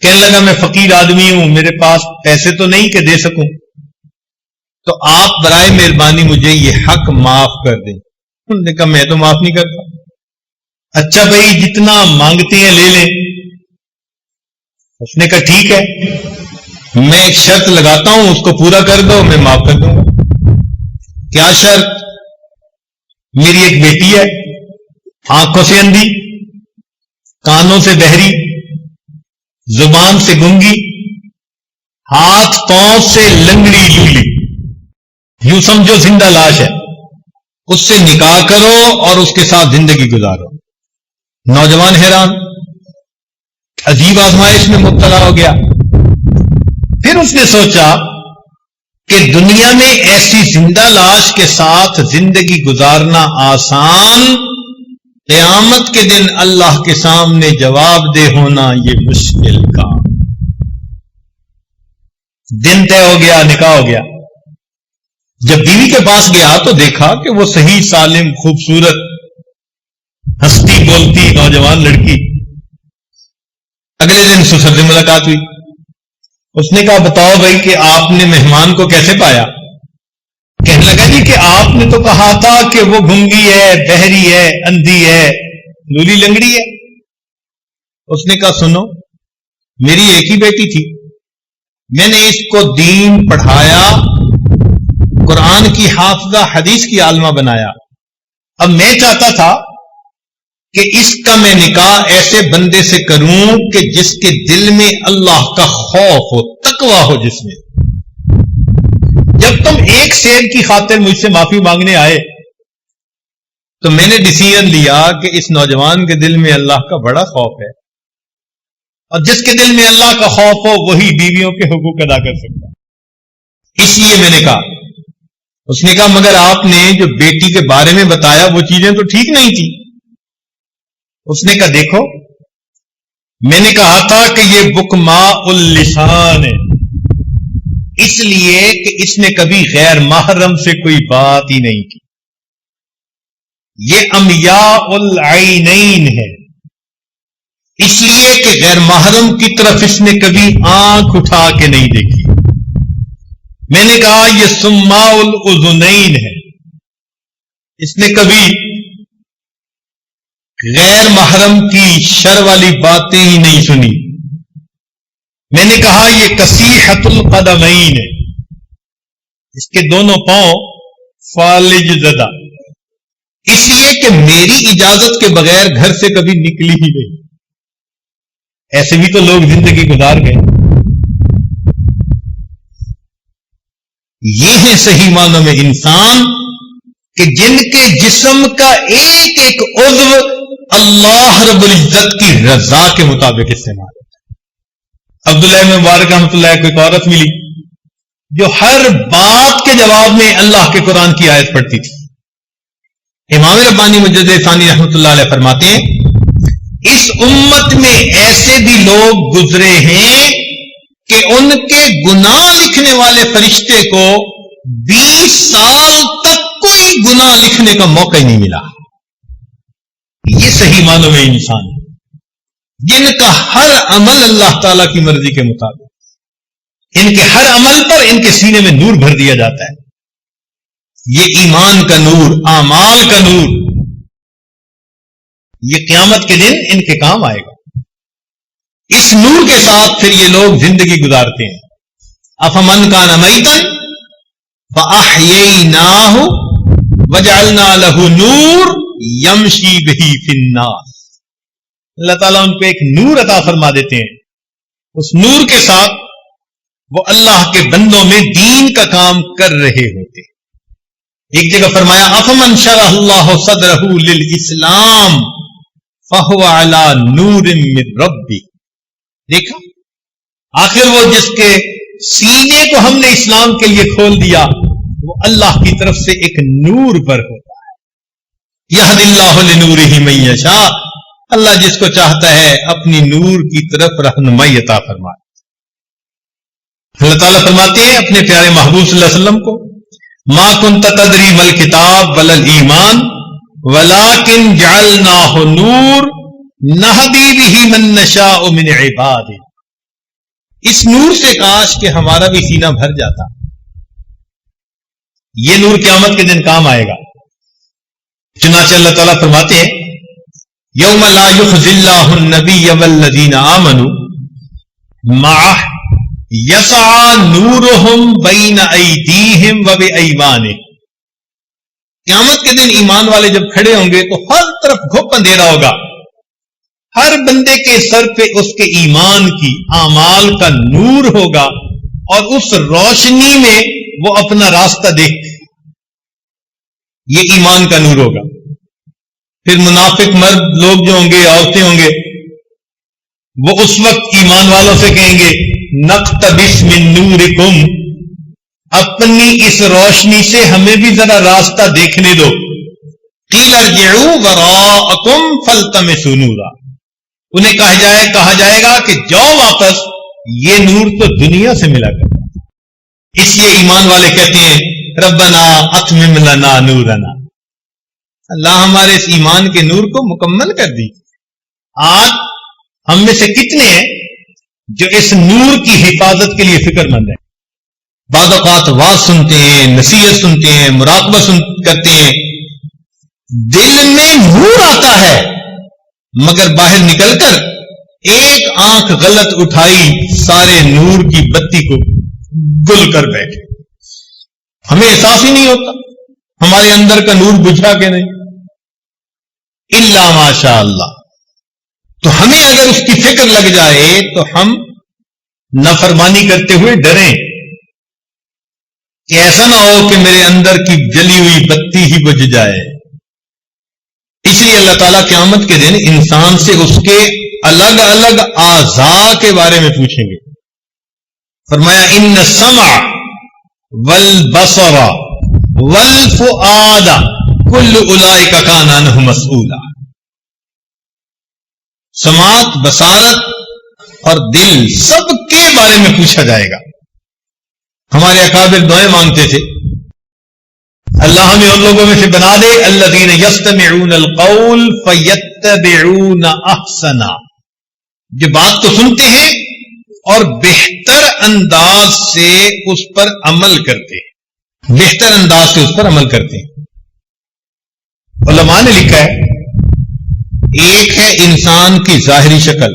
کہنے لگا میں فقیر آدمی ہوں، میرے پاس پیسے تو نہیں کہ دے سکوں، تو آپ برائے مہربانی مجھے یہ حق معاف کر دیں. انہوں نے کہا میں تو معاف نہیں کرتا. اچھا بھائی جتنا مانگتے ہیں لے لیں. اس نے کہا ٹھیک ہے، میں ایک شرط لگاتا ہوں، اس کو پورا کر دو، میں معاف کر دوں گا. کیا شرط؟ میری ایک بیٹی ہے، آنکھوں سے اندھی، کانوں سے بہری، زبان سے گنگی، ہاتھ پاؤں سے لنگڑی لولی، یوں سمجھو زندہ لاش ہے. اس سے نکاح کرو اور اس کے ساتھ زندگی گزارو. نوجوان حیران، عجیب آزمائش میں مبتلا ہو گیا. پھر اس نے سوچا کہ دنیا میں ایسی زندہ لاش کے ساتھ زندگی گزارنا آسان، قیامت کے دن اللہ کے سامنے جواب دہ ہونا یہ مشکل کام. دن طے ہو گیا، نکاح ہو گیا. جب بیوی کے پاس گیا تو دیکھا کہ وہ صحیح سالم خوبصورت ہنستی بولتی نوجوان لڑکی. اگلے دن سسر سے ملاقات ہوئی. اس نے کہا بتاؤ بھائی کہ آپ نے مہمان کو کیسے پایا؟ کہنے لگا جی کہ آپ نے تو کہا تھا کہ وہ گنگی ہے، بہری ہے، اندھی ہے، لولی لنگڑی ہے. اس نے کہا سنو، میری ایک ہی بیٹی تھی، میں نے اس کو دین پڑھایا، قرآن کی حافظہ، حدیث کی عالمہ بنایا. اب میں چاہتا تھا کہ اس کا میں نکاح ایسے بندے سے کروں کہ جس کے دل میں اللہ کا خوف ہو، تقویٰ ہو جس میں. جب تم ایک سیب کی خاطر مجھ سے معافی مانگنے آئے تو میں نے ڈیسیژن لیا کہ اس نوجوان کے دل میں اللہ کا بڑا خوف ہے، اور جس کے دل میں اللہ کا خوف ہو وہی بیویوں کے حقوق ادا کر سکتا. اس لیے میں نے کہا. اس نے کہا مگر آپ نے جو بیٹی کے بارے میں بتایا وہ چیزیں تو ٹھیک نہیں تھی. اس نے کہا دیکھو، میں نے کہا تھا کہ یہ بکماء اللسان ہے، اس لیے کہ اس نے کبھی غیر محرم سے کوئی بات ہی نہیں کی. یہ امیاء العینین ہے، اس لیے کہ غیر محرم کی طرف اس نے کبھی آنکھ اٹھا کے نہیں دیکھی. میں نے کہا یہ سماء الاذنین ہے، اس نے کبھی غیر محرم کی شر والی باتیں ہی نہیں سنی. میں نے کہا یہ کسیحۃ القدمین ہے، اس کے دونوں پاؤں فالج زدہ، اس لیے کہ میری اجازت کے بغیر گھر سے کبھی نکلی ہی نہیں. ایسے بھی تو لوگ زندگی گزار گئے. یہ ہے صحیح معنوں میں انسان کہ جن کے جسم کا ایک ایک عضو اللہ رب العزت کی رضا کے مطابق استعمال ہوتا ہے. عبداللہ بن مبارک رحمۃ اللہ کو ایک عورت ملی جو ہر بات کے جواب میں اللہ کے قرآن کی آیت پڑھتی تھی. امام ربانی مجدد ثانی رحمۃ اللہ علیہ فرماتے ہیں اس امت میں ایسے بھی لوگ گزرے ہیں کہ ان کے گناہ لکھنے والے فرشتے کو 20 سال تک کوئی گناہ لکھنے کا موقع ہی نہیں ملا. یہ صحیح معنوں میں انسان ہے جن کا ہر عمل اللہ تعالی کی مرضی کے مطابق، ان کے ہر عمل پر ان کے سینے میں نور بھر دیا جاتا ہے. یہ ایمان کا نور، اعمال کا نور، یہ قیامت کے دن ان کے کام آئے گا۔ اس نور کے ساتھ پھر یہ لوگ زندگی گزارتے ہیں۔ افمن کان میتا فاحییناہ وجعلنا لہ نور یمشی بہ فی الناس، اللہ تعالیٰ ان پہ ایک نور عطا فرما دیتے ہیں، اس نور کے ساتھ وہ اللہ کے بندوں میں دین کا کام کر رہے ہوتے ہیں۔ ایک جگہ فرمایا افمن شرح اللہ صدرہ للاسلام فہو علی نور من ربی، دیکھا آخر وہ جس کے سینے کو ہم نے اسلام کے لیے کھول دیا وہ اللہ کی طرف سے ایک نور پر ہوتا ہے۔ یہد اللہ لنورہ من یشاء، اللہ جس کو چاہتا ہے اپنی نور کی طرف رہنمائی عطا فرمائے۔ اللہ تعالیٰ فرماتے ہیں اپنے پیارے محبوب صلی اللہ علیہ وسلم کو ما کنت تدری ما الکتاب ولا الایمان ولکن جعلناہ نور نہدی بہ من نشاء من عبادہ، اس نور سے کاش کہ ہمارا بھی سینہ بھر جاتا۔ یہ نور قیامت کے دن کام آئے گا۔ چنانچہ اللہ تعالیٰ فرماتے ہیں یوم لا یخزی اللہ النبی والذین آمنوا معہ یسعی نورہم بین ایدیہم وبایمانہم، قیامت کے دن ایمان والے جب کھڑے ہوں گے تو ہر طرف گھپ اندھیرا ہوگا، ہر بندے کے سر پہ اس کے ایمان کی اعمال کا نور ہوگا اور اس روشنی میں وہ اپنا راستہ دیکھتے، یہ ایمان کا نور ہوگا۔ پھر منافق مرد لوگ جو ہوں گے، عورتیں ہوں گے، وہ اس وقت ایمان والوں سے کہیں گے نقتبس من نورکم، اپنی اس روشنی سے ہمیں بھی ذرا راستہ دیکھنے دو۔ قیل ارجعوا وراءکم فالتمسوا نورا، انہیں کہا جائے گا کہ جاؤ واپس، یہ نور تو دنیا سے ملا کرتا ہے۔ اس لیے ایمان والے کہتے ہیں ربنا اتمم لنا نورنا، اللہ ہمارے اس ایمان کے نور کو مکمل کر دی۔ آج ہم میں سے کتنے ہیں جو اس نور کی حفاظت کے لیے فکر مند ہیں؟ بعض اوقات واز سنتے ہیں، نصیحت سنتے ہیں، مراقبہ کرتے ہیں، دل میں نور آتا ہے مگر باہر نکل کر ایک آنکھ غلط اٹھائی سارے نور کی بتی کو گل کر بیٹھے، ہمیں احساس ہی نہیں ہوتا ہمارے اندر کا نور بجھا کہ نہیں، الا ماشاء اللہ۔ تو ہمیں اگر اس کی فکر لگ جائے تو ہم نافرمانی کرتے ہوئے ڈریں کہ ایسا نہ ہو کہ میرے اندر کی جلی ہوئی بتی ہی بجھ جائے۔ اس لیے اللہ تعالیٰ قیامت کے دن انسان سے اس کے الگ الگ اعضاء کے بارے میں پوچھیں گے۔ فرمایا ان السمع والبصر والفؤاد کل اولئک کان عنہ مسئولا، سماعت، بصارت اور دل سب کے بارے میں پوچھا جائے گا۔ ہمارے اکابر دعائیں مانگتے تھے اللہ ہمیں ان لوگوں میں سے بنا دے الذین یستمعون القول فیتبعون احسنا، جو بات کو سنتے ہیں اور بہتر انداز سے اس پر عمل کرتے ہیں، بہتر انداز سے اس پر عمل کرتے ہیں۔ علماء نے لکھا ہے ایک ہے انسان کی ظاہری شکل،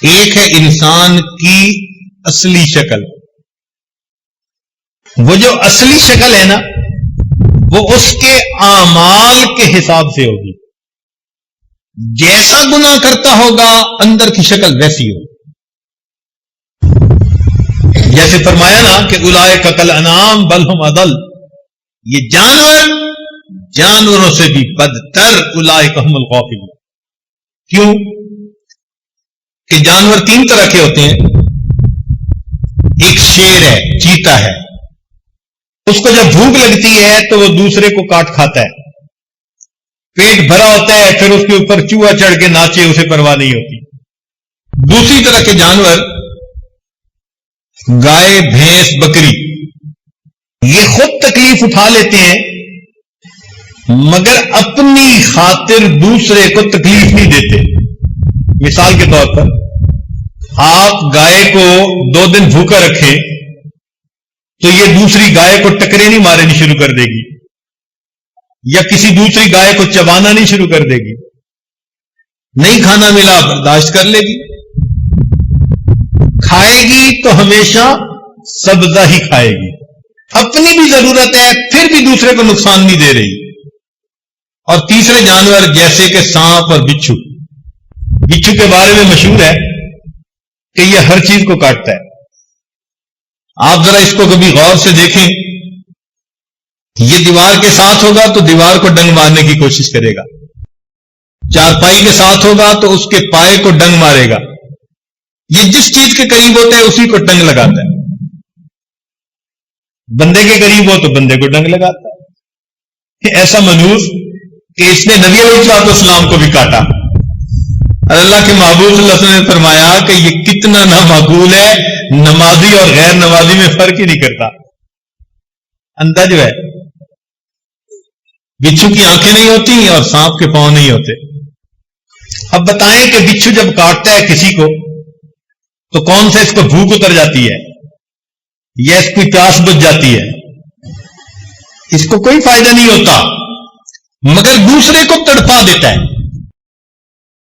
ایک ہے انسان کی اصلی شکل۔ وہ جو اصلی شکل ہے نا وہ اس کے اعمال کے حساب سے ہوگی، جیسا گناہ کرتا ہوگا اندر کی شکل ویسی ہوگی۔ جیسے فرمایا نا کہ اولئک کالانعام بل ہم اضل، یہ جانوروں سے بھی بدتر، اولئک هم الغافلون۔ کیوں کہ جانور تین طرح کے ہوتے ہیں، ایک شیر ہے، چیتا ہے، اس کو جب بھوک لگتی ہے تو وہ دوسرے کو کاٹ کھاتا ہے، پیٹ بھرا ہوتا ہے پھر اس کے اوپر چوہا چڑھ کے ناچے اسے پرواہ نہیں ہوتی۔ دوسری طرح کے جانور گائے، بھینس، بکری، یہ خود تکلیف اٹھا لیتے ہیں مگر اپنی خاطر دوسرے کو تکلیف نہیں دیتے۔ مثال کے طور پر آپ گائے کو 2 دن بھوکا رکھیں تو یہ دوسری گائے کو ٹکرے نہیں مارنی شروع کر دے گی، یا کسی دوسری گائے کو چبانا نہیں شروع کر دے گی. نہیں کھانا ملا برداشت کر لے گی، کھائے گی تو ہمیشہ سبزہ ہی کھائے گی. اپنی بھی ضرورت ہے پھر بھی دوسرے کو نقصان نہیں دے رہی. اور تیسرے جانور جیسے کہ سانپ اور بچھو، بچھو کے بارے میں مشہور ہے کہ یہ ہر چیز کو کاٹتا ہے. آپ ذرا اس کو کبھی غور سے دیکھیں، یہ دیوار کے ساتھ ہوگا تو دیوار کو ڈنگ مارنے کی کوشش کرے گا، چارپائی کے ساتھ ہوگا تو اس کے پائے کو ڈنگ مارے گا. یہ جس چیز کے قریب ہوتا ہے اسی کو ڈنگ لگاتا ہے. بندے کے قریب ہو تو بندے کو ڈنگ لگاتا ہے. ایسا منحوس کہ اس نے نبی علیہ السلام کو بھی کاٹا. اور اللہ کے محبوب صلی اللہ علیہ وسلم نے فرمایا کہ یہ کتنا نامعقول ہے، نمازی اور غیر نمازی میں فرق ہی نہیں کرتا. اندھا جو ہے، بچھو کی آنکھیں نہیں ہوتی اور سانپ کے پاؤں نہیں ہوتے. اب بتائیں کہ بچھو جب کاٹتا ہے کسی کو تو کون سے اس کو بھوک اتر جاتی ہے یا اس کی پیاس بجھ جاتی ہے؟ اس کو کوئی فائدہ نہیں ہوتا، مگر دوسرے کو تڑپا دیتا ہے.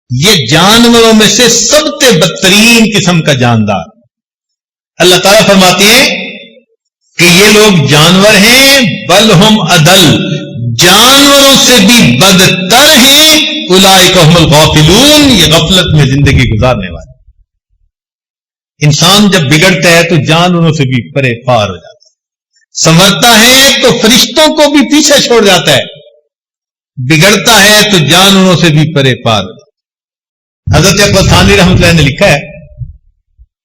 یہ جانوروں میں سے سب سے بدترین قسم کا جاندار. اللہ تعالیٰ فرماتے ہیں کہ یہ لوگ جانور ہیں، بل ہم عدل، جانوروں سے بھی بدتر ہیں. اولئک هم الغافلون، یہ غفلت میں زندگی گزارنے والے. انسان جب بگڑتا ہے تو جانوروں سے بھی پرے پار ہو جاتا ہے، سنورتا ہے تو فرشتوں کو بھی پیچھے چھوڑ جاتا ہے، بگڑتا ہے تو جانوروں سے بھی پرے پار ہو جاتا ہے. حضرت اکبر ثانی رحمۃ اللہ نے لکھا ہے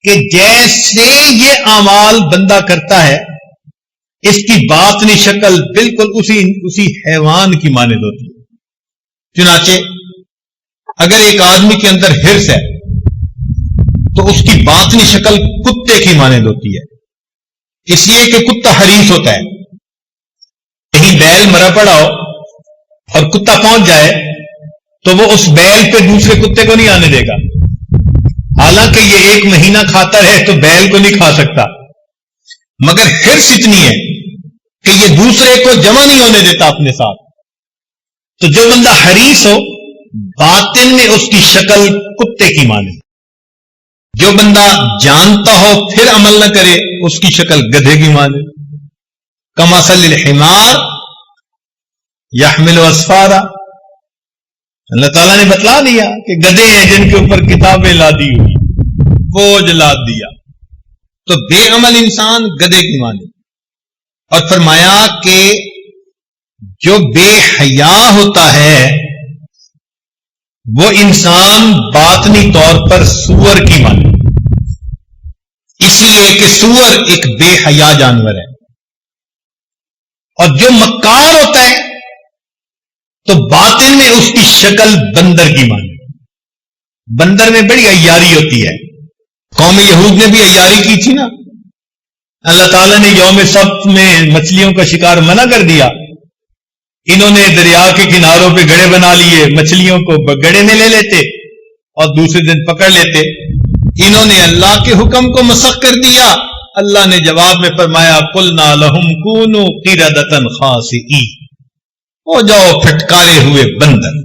کہ جیسے یہ اعمال بندہ کرتا ہے اس کی باطنی شکل بالکل اسی حیوان کی مانند ہوتی ہے. چنانچہ اگر ایک آدمی کے اندر ہرس ہے تو اس کی باطنی شکل کتے کی مانند ہوتی ہے، اس لیے کہ کتا حریص ہوتا ہے. کہیں بیل مرا پڑا ہو اور کتا پہنچ جائے تو وہ اس بیل پہ دوسرے کتے کو نہیں آنے دے گا، حالانکہ یہ 1 مہینہ کھاتا ہے تو بیل کو نہیں کھا سکتا، مگر ہرس اتنی ہے کہ یہ دوسرے کو جمع نہیں ہونے دیتا اپنے ساتھ. تو جو بندہ حریص ہو باطن میں اس کی شکل کتے کی مانے، جو بندہ جانتا ہو پھر عمل نہ کرے اس کی شکل گدھے کی مانے. کمثل الحمار یحمل اسفارا، اللہ تعالیٰ نے بتلا دیا کہ گدھے ہیں جن کے اوپر کتابیں لادی ہوئی، بوجھ لاد دیا. تو بے عمل انسان گدھے کی مانے. اور فرمایا کہ جو بے حیا ہوتا ہے وہ انسان باطنی طور پر سور کی مانے، اس لیے کہ سور ایک بے حیا جانور ہے. اور جو مکار ہوتا ہے تو باطن میں اس کی شکل بندر کی مانے. بندر میں بڑی عیاری ہوتی ہے. قوم یہود نے بھی عیاری کی تھی نا، اللہ تعالیٰ نے یوم سبت میں مچھلیوں کا شکار منع کر دیا. انہوں نے دریا کے کناروں پہ گڑے بنا لیے، مچھلیوں کو گڑے میں لے لیتے اور دوسرے دن پکڑ لیتے. انہوں نے اللہ کے حکم کو مسخ کر دیا. اللہ نے جواب میں فرمایا قلنا لہم کونوا قردۃ خاسئین، ہو جاؤ پھٹکارے ہوئے بندر.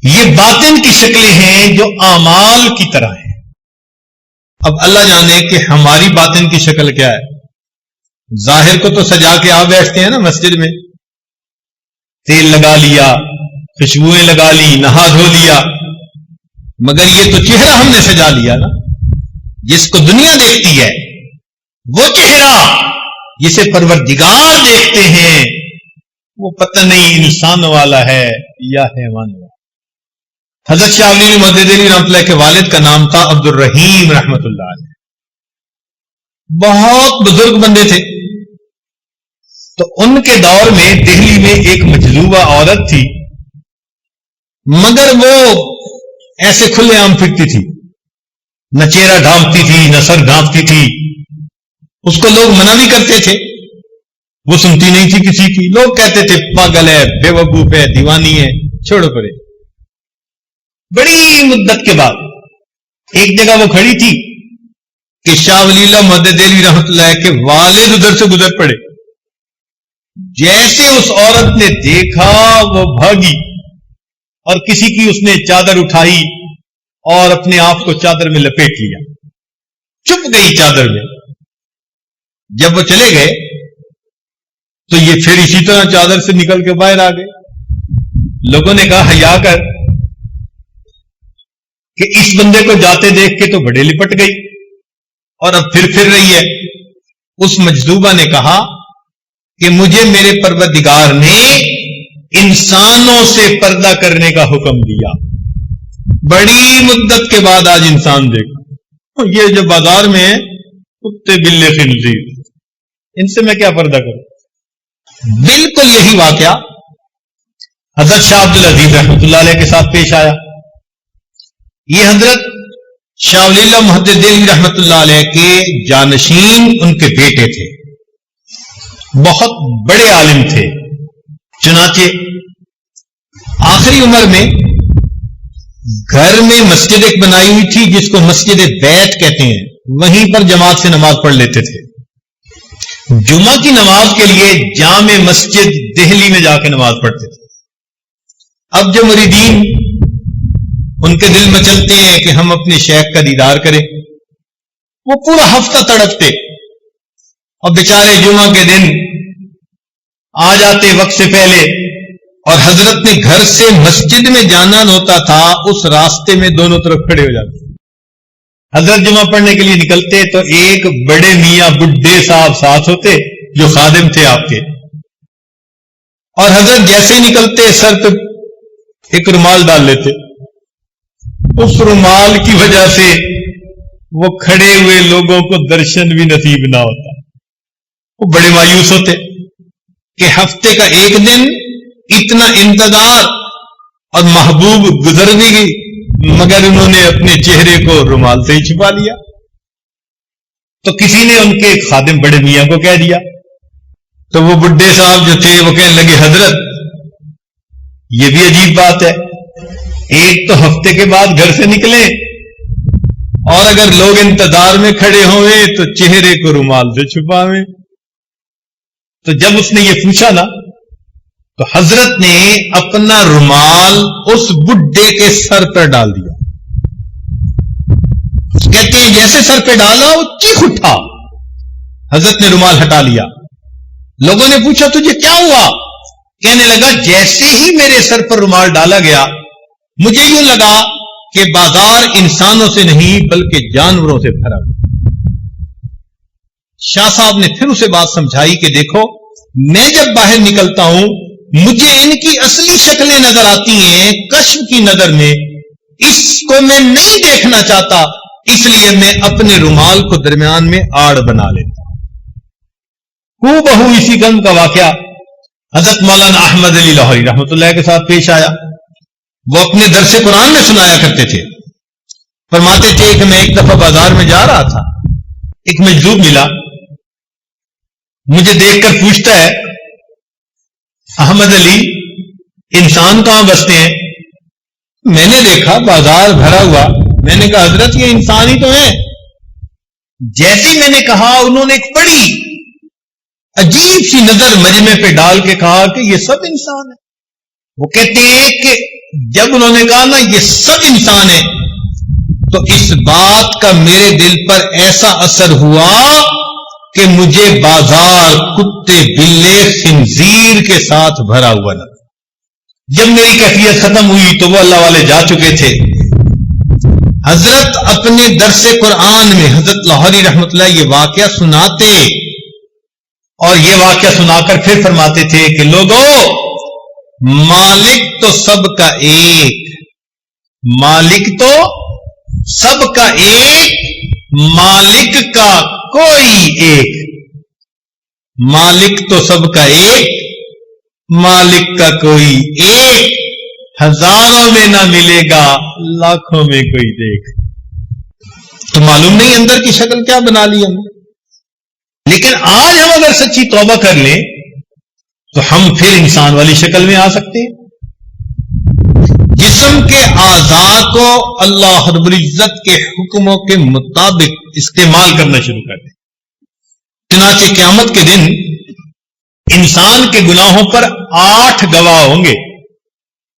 یہ باطن کی شکلیں ہیں جو اعمال کی طرح ہیں. اب اللہ جانے کہ ہماری باطن کی شکل کیا ہے. ظاہر کو تو سجا کے آ بیٹھتے ہیں نا مسجد میں، تیل لگا لیا، خوشبوئیں لگا لی، نہا دھو لیا، مگر یہ تو چہرہ ہم نے سجا لیا نا. جس کو دنیا دیکھتی ہے وہ چہرہ جسے پروردگار دیکھتے ہیں وہ پتہ نہیں انسان والا ہے یا حیوان والا. حضرت شاہ ولی مدد علی رحمۃ اللہ کے والد کا نام تھا عبد الرحیم رحمۃ اللہ علیہ. بہت بزرگ بندے تھے. تو ان کے دور میں دہلی میں ایک مجذوبہ عورت تھی، مگر وہ ایسے کھلے عام پھرتی تھی، نہ چہرہ ڈھانپتی تھی نہ سر ڈھانپتی تھی. اس کو لوگ منع بھی کرتے تھے، وہ سنتی نہیں تھی کسی کی. لوگ کہتے تھے پاگل ہے، بے وقوف ہے، دیوانی ہے، چھوڑو پرے. بڑی مدت کے بعد ایک جگہ وہ کھڑی تھی کہ شاہ ولی اللہ محدث دہلوی رحمۃ اللہ کے والد ادھر سے گزر پڑے. جیسے اس عورت نے دیکھا وہ بھاگی اور کسی کی اس نے چادر اٹھائی اور اپنے آپ کو چادر میں لپیٹ لیا, چھپ گئی چادر میں. جب وہ چلے گئے تو یہ پھر اسی طرح چادر سے نکل کے باہر آ گئے. لوگوں نے کہا حیا کر, کہ اس بندے کو جاتے دیکھ کے تو بڑے لپٹ گئی اور اب پھر رہی ہے. اس مجذوبہ نے کہا کہ مجھے میرے پروردگار نے انسانوں سے پردہ کرنے کا حکم دیا. بڑی مدت کے بعد آج انسان دیکھا, یہ جو بازار میں ہے کتے بلے خنزیر, ان سے میں کیا پردہ کروں. بالکل یہی واقعہ حضرت شاہ عبد العزیز رحمۃ اللہ علیہ کے ساتھ پیش آیا. یہ حضرت شاہ ولی اللہ محدث دہلوی رحمۃ اللہ علیہ کے جانشین ان کے بیٹے تھے, بہت بڑے عالم تھے. چنانچہ آخری عمر میں گھر میں مسجد ایک بنائی ہوئی تھی جس کو مسجد بیت کہتے ہیں, وہیں پر جماعت سے نماز پڑھ لیتے تھے. جمعہ کی نماز کے لیے جامع مسجد دہلی میں جا کے نماز پڑھتے تھے. اب جو مریدین ان کے دل مچلتے ہیں کہ ہم اپنے شیخ کا دیدار کریں, وہ پورا ہفتہ تڑپتے اور بیچارے جمعہ کے دن آ جاتے وقت سے پہلے, اور حضرت نے گھر سے مسجد میں جانا ہوتا تھا, اس راستے میں دونوں طرف کھڑے ہو جاتے. حضرت جمعہ پڑھنے کے لیے نکلتے تو ایک بڑے میاں بڈھے صاحب ساتھ ہوتے جو خادم تھے آپ کے, اور حضرت جیسے نکلتے سر پہ ایک رومال ڈال لیتے. اس رومال کی وجہ سے وہ کھڑے ہوئے لوگوں کو درشن بھی نصیب نہ ہوتا. وہ بڑے مایوس ہوتے کہ ہفتے کا ایک دن اتنا انتظار اور محبوب گزر بھی گئی, مگر انہوں نے اپنے چہرے کو رومال سے ہی چھپا لیا. تو کسی نے ان کے خادم بڑے میاں کو کہہ دیا, تو وہ بڈھے صاحب جو تھے وہ کہنے لگے حضرت یہ بھی عجیب بات ہے, ایک تو ہفتے کے بعد گھر سے نکلے اور اگر لوگ انتظار میں کھڑے ہوئے تو چہرے کو رومال سے چھپاویں. تو جب اس نے یہ پوچھا نا تو حضرت نے اپنا رومال اس بڈھے کے سر پر ڈال دیا. کہتے ہیں جیسے سر پہ ڈالا وہ چیخ اٹھا. حضرت نے رومال ہٹا لیا. لوگوں نے پوچھا تجھے کیا ہوا؟ کہنے لگا جیسے ہی میرے سر پر رومال ڈالا گیا مجھے یوں لگا کہ بازار انسانوں سے نہیں بلکہ جانوروں سے بھرا ہوا. شاہ صاحب نے پھر اسے بات سمجھائی کہ دیکھو میں جب باہر نکلتا ہوں مجھے ان کی اصلی شکلیں نظر آتی ہیں کشف کی نظر میں, اس کو میں نہیں دیکھنا چاہتا, اس لیے میں اپنے رومال کو درمیان میں آڑ بنا لیتا ہوں. ہو بہو اسی قسم کا واقعہ حضرت مولانا احمد علی لاہوری رحمۃ اللہ کے ساتھ پیش آیا. وہ اپنے درس قرآن میں سنایا کرتے تھے. فرماتے تھے کہ میں ایک دفعہ بازار میں جا رہا تھا, ایک مجذوب ملا, مجھے دیکھ کر پوچھتا ہے احمد علی انسان کہاں بستے ہیں؟ میں نے دیکھا بازار بھرا ہوا, میں نے کہا حضرت یہ انسان ہی تو ہے. جیسے میں نے کہا انہوں نے ایک بڑی عجیب سی نظر مجمع پہ ڈال کے کہا کہ یہ سب انسان ہے. وہ کہتے ہیں کہ جب انہوں نے کہا نا یہ سب انسان ہے تو اس بات کا میرے دل پر ایسا اثر ہوا کہ مجھے بازار کتے بلے خنزیر کے ساتھ بھرا ہوا لگا. جب میری کیفیت ختم ہوئی تو وہ اللہ والے جا چکے تھے. حضرت اپنے درس قرآن میں حضرت لاہوری رحمۃ اللہ یہ واقعہ سناتے اور یہ واقعہ سنا کر پھر فرماتے تھے کہ لوگوں مالک تو سب کا ایک, مالک تو سب کا ایک, مالک کا کوئی ایک. مالک تو سب کا ایک, مالک کا کوئی ایک. ہزاروں میں نہ ملے گا لاکھوں میں کوئی دیکھ. تو معلوم نہیں اندر کی شکل کیا بنا لی ہم. لیکن آج ہم اگر سچی توبہ کر لیں تو ہم پھر انسان والی شکل میں آ سکتے ہیں. جسم کے اعضاء کو اللہ رب العزت کے حکموں کے مطابق استعمال کرنا شروع کر دیں. چنانچہ قیامت کے دن انسان کے گناہوں پر 8 گواہ ہوں گے.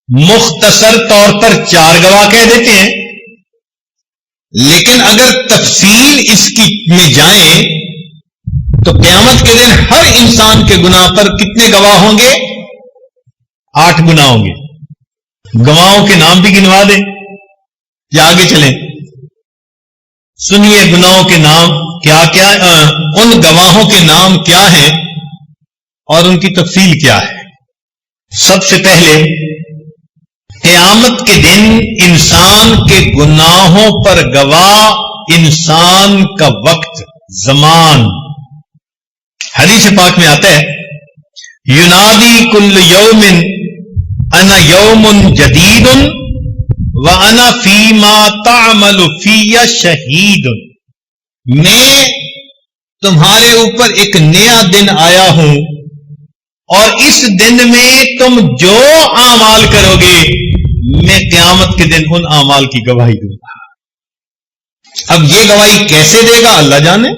مختصر طور پر 4 گواہ کہہ دیتے ہیں، لیکن اگر تفصیل اس کی میں جائیں تو قیامت کے دن ہر انسان کے گناہ پر کتنے گواہ ہوں گے؟ 8 گناہ ہوں گے. گواہوں کے نام بھی گنوا دیں یا آگے چلیں؟ سنیے گناہوں کے نام کیا کیا، ان گواہوں کے نام کیا ہیں اور ان کی تفصیل کیا ہے. سب سے پہلے قیامت کے دن انسان کے گناہوں پر گواہ انسان کا وقت، زمان. حدیث پاک میں آتا ہے ینادی کل یوم انا یوم جدید وانا فیما تعمل فی شہید. میں تمہارے اوپر ایک نیا دن آیا ہوں اور اس دن میں تم جو اعمال کرو گے میں قیامت کے دن ان اعمال کی گواہی دوں گا. اب یہ گواہی کیسے دے گا اللہ جانے،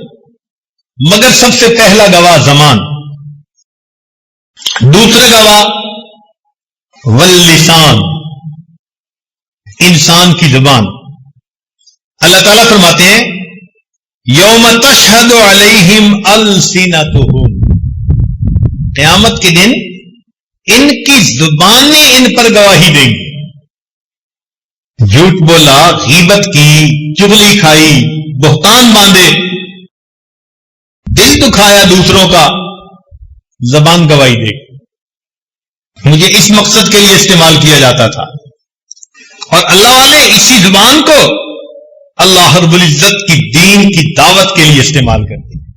مگر سب سے پہلا گواہ زمان، دوسرا گواہ واللسان، انسان کی زبان. اللہ تعالیٰ فرماتے ہیں یوم تشہد علیہم السنتہم، قیامت کے دن ان کی زبانیں ان پر گواہی دیں گی. جھوٹ بولا، غیبت کی، چغلی کھائی، بہتان باندھے، دل دکھایا دوسروں کا، زبان گواہی دے گی. مجھے اس مقصد کے لیے استعمال کیا جاتا تھا، اور اللہ والے اسی زبان کو اللہ رب العزت کی دین کی دعوت کے لیے استعمال کرتے ہیں.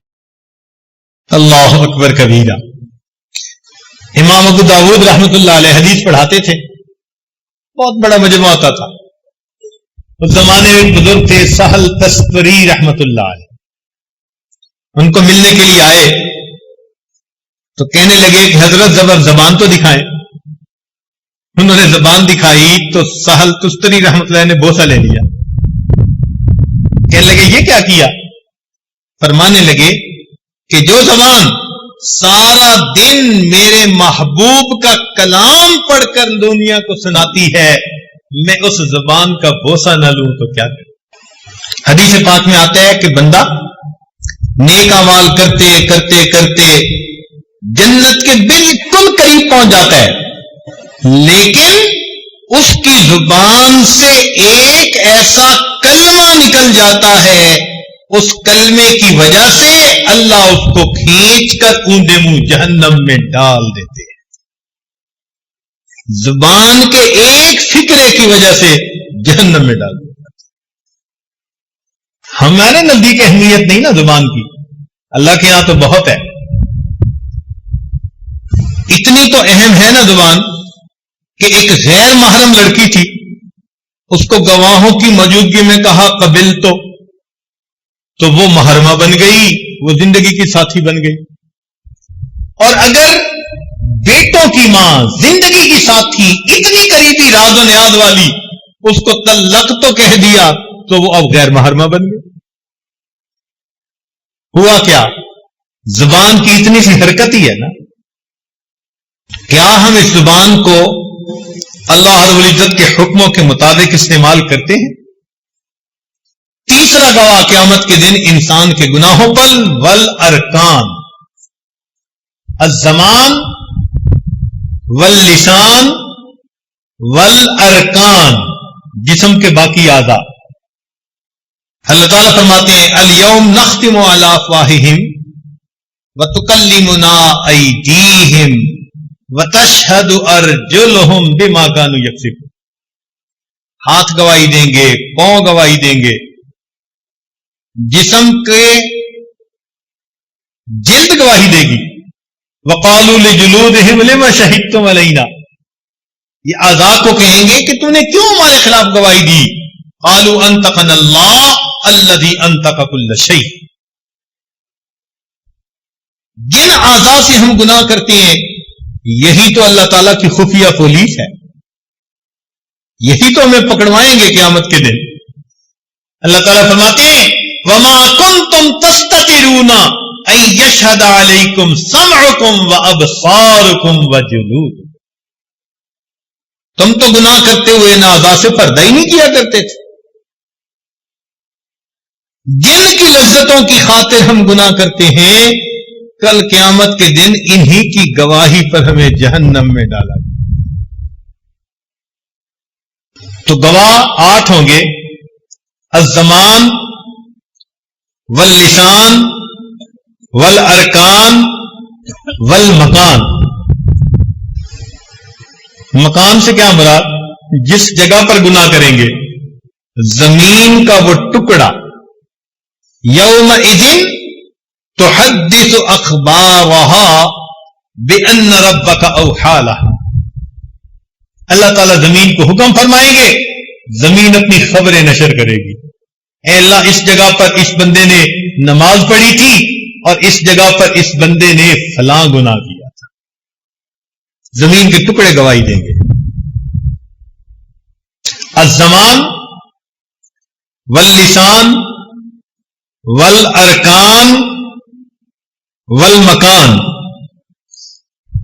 اللہ اکبر کبیرہ. امام ابو داؤد رحمۃ اللہ علیہ حدیث پڑھاتے تھے، بہت بڑا مجمع ہوتا تھا. اس زمانے میں بزرگ تھے سہل تستری رحمۃ اللہ علیہ. ان کو ملنے کے لیے آئے تو کہنے لگے کہ حضرت زبان تو دکھائیں. انہوں نے زبان دکھائی تو سہل تستری رحمۃ اللہ نے بوسہ لے لیا. کہنے لگے یہ کیا کیا؟ فرمانے لگے کہ جو زبان سارا دن میرے محبوب کا کلام پڑھ کر دنیا کو سناتی ہے، میں اس زبان کا بوسہ نہ لوں تو کیا کروں. حدیث پاک میں آتا ہے کہ بندہ نیک اعمال کرتے کرتے کرتے جنت کے بالکل قریب پہنچ جاتا ہے، لیکن اس کی زبان سے ایک ایسا کلمہ نکل جاتا ہے، اس کلمے کی وجہ سے اللہ اس کو کھینچ کر اونڈے منہ جہنم میں ڈال دیتے ہیں. زبان کے ایک فکرے کی وجہ سے جہنم میں ڈال دیتے. ہمارے نزدیک اہمیت نہیں نا زبان کی، اللہ کے یہاں تو بہت ہے. اتنی تو اہم ہے نا زبان کہ ایک غیر محرم لڑکی تھی، اس کو گواہوں کی موجودگی میں کہا قبل تو وہ محرمہ بن گئی، وہ زندگی کی ساتھی بن گئی. اور اگر بیٹوں کی ماں زندگی کی ساتھی اتنی قریبی راز و نیاز والی اس کو طلق تو کہہ دیا تو وہ اب غیر محرمہ بن گئی. ہوا کیا؟ زبان کی اتنی سی حرکت ہی ہے نا. کیا ہم اس زبان کو اللہ رب العزت کے حکموں کے مطابق استعمال کرتے ہیں؟ تیسرا گواہ قیامت کے دن انسان کے گناہوں پر والارکان، الزمان واللسان والارکان، جسم کے باقی اعضاء. اللہ تعالیٰ فرماتے ہیں الیوم نختم علی افواہہم وتکلمنا ایدیہم وتشہد ارجلہم بما کانوا یکسبون. ہاتھ گواہی دیں گے، پاؤں گواہی دیں گے، جسم کے جلد گواہی دے گی. وقالوا لجلودہم لما شہدتم علینا، یہ اعضاء کو کہیں گے کہ تم نے کیوں ہمارے خلاف گواہی دی؟ قالوا انطقنا اللہ الذی انطق کل شیء. جن اعضاء سے ہم گناہ کرتے ہیں یہی تو اللہ تعالیٰ کی خفیہ پولیس ہے، یہی تو ہمیں پکڑوائیں گے قیامت کے دن. اللہ تعالیٰ فرماتے ہیں وما کنتم تستترون ان یشہد علیکم سمعکم وابصارکم وجلودکم، تم تو گناہ کرتے ہوئے اعضاء سے پردہ ہی نہیں کیا کرتے تھے. جن کی لذتوں کی خاطر ہم گناہ کرتے ہیں، کل قیامت کے دن انہی کی گواہی پر ہمیں جہنم میں ڈالا جائے. تو گواہ 8 ہوں گے: الزمان واللسان والارکان والمکان. مکان سے کیا مراد؟ جس جگہ پر گناہ کریں گے، زمین کا وہ ٹکڑا. یومئذ تحدث اخبارها بان ربک اوحی لها. اللہ تعالیٰ زمین کو حکم فرمائیں گے، زمین اپنی خبریں نشر کرے گی. اے اللہ، اس جگہ پر اس بندے نے نماز پڑھی تھی اور اس جگہ پر اس بندے نے فلاں گناہ کیا تھا. زمین کے ٹکڑے گواہی دیں گے. الزمان واللسان والارکان والمکان،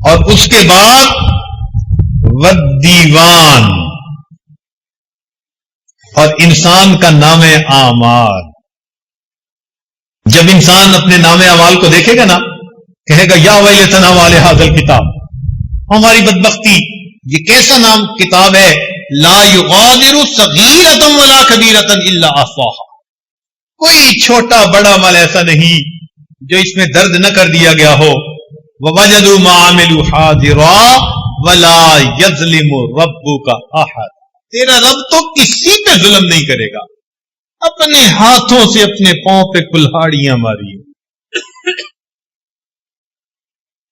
اور اس کے بعد والدیوان، اور انسان کا نام اعمال. جب انسان اپنے نام اعمال کو دیکھے گا نا، کہے گا یا ویلتنا مال ھذا الکتاب، ہماری بدبختی، یہ کیسا نام کتاب ہے، لا یغادر صغیرۃ ولا کبیرۃ الا احصاها. کوئی چھوٹا بڑا مال ایسا نہیں جو اس میں درد نہ کر دیا گیا ہو. ووجدوا ما عملوا حاضرا ولا یظلم ربک احد. تیرا رب تو کسی پہ ظلم نہیں کرے گا. اپنے ہاتھوں سے اپنے پاؤں پہ کلہاڑیاں ماری.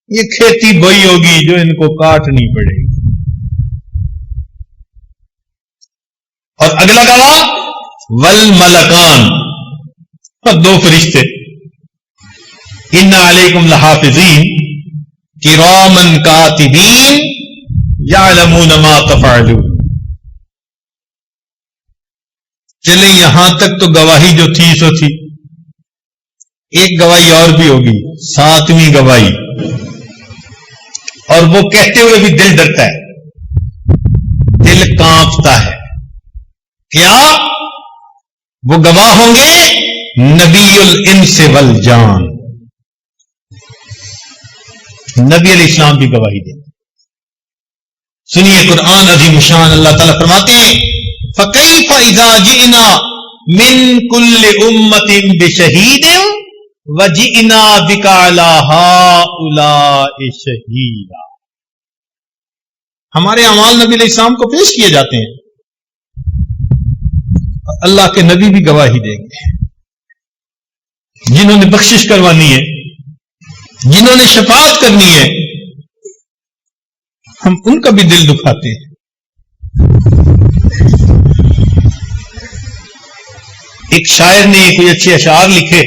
یہ کھیتی بوئی ہوگی جو ان کو کاٹنی پڑے گی. اور اگلا گواہ والملکان، اور 2 فرشتے. ان علیکم لحافظین کراما کاتبین یعلمون ما تفعلون. چلیں یہاں تک تو گواہی جو تھی سو تھی. ایک گواہی اور بھی ہوگی، 7ویں گواہی، اور وہ کہتے ہوئے بھی دل ڈرتا ہے، دل کانپتا ہے. کیا؟ وہ گواہ ہوں گے نبی الانس والجان. نبی علیہ السلام بھی گواہی دیں. سنیے قرآن عظیم شان، اللہ تعالیٰ فرماتے ہیں فَكَيْفَ إِذَا جِئْنَا مِن كُلِّ أُمَّةٍ بِشَهِيدٍ وَجِئْنَا بِكَ عَلَى هَؤُلَاءِ شَهِيدًا. ہمارے اعمال نبی علیہ السلام کو پیش کیے جاتے ہیں، اللہ کے نبی بھی گواہی دیں گے. جنہوں نے بخشش کروانی ہے، جنہوں نے شفاعت کرنی ہے، ہم ان کا بھی دل دکھاتے ہیں. ایک شاعر نے کوئی اچھے اشعار لکھے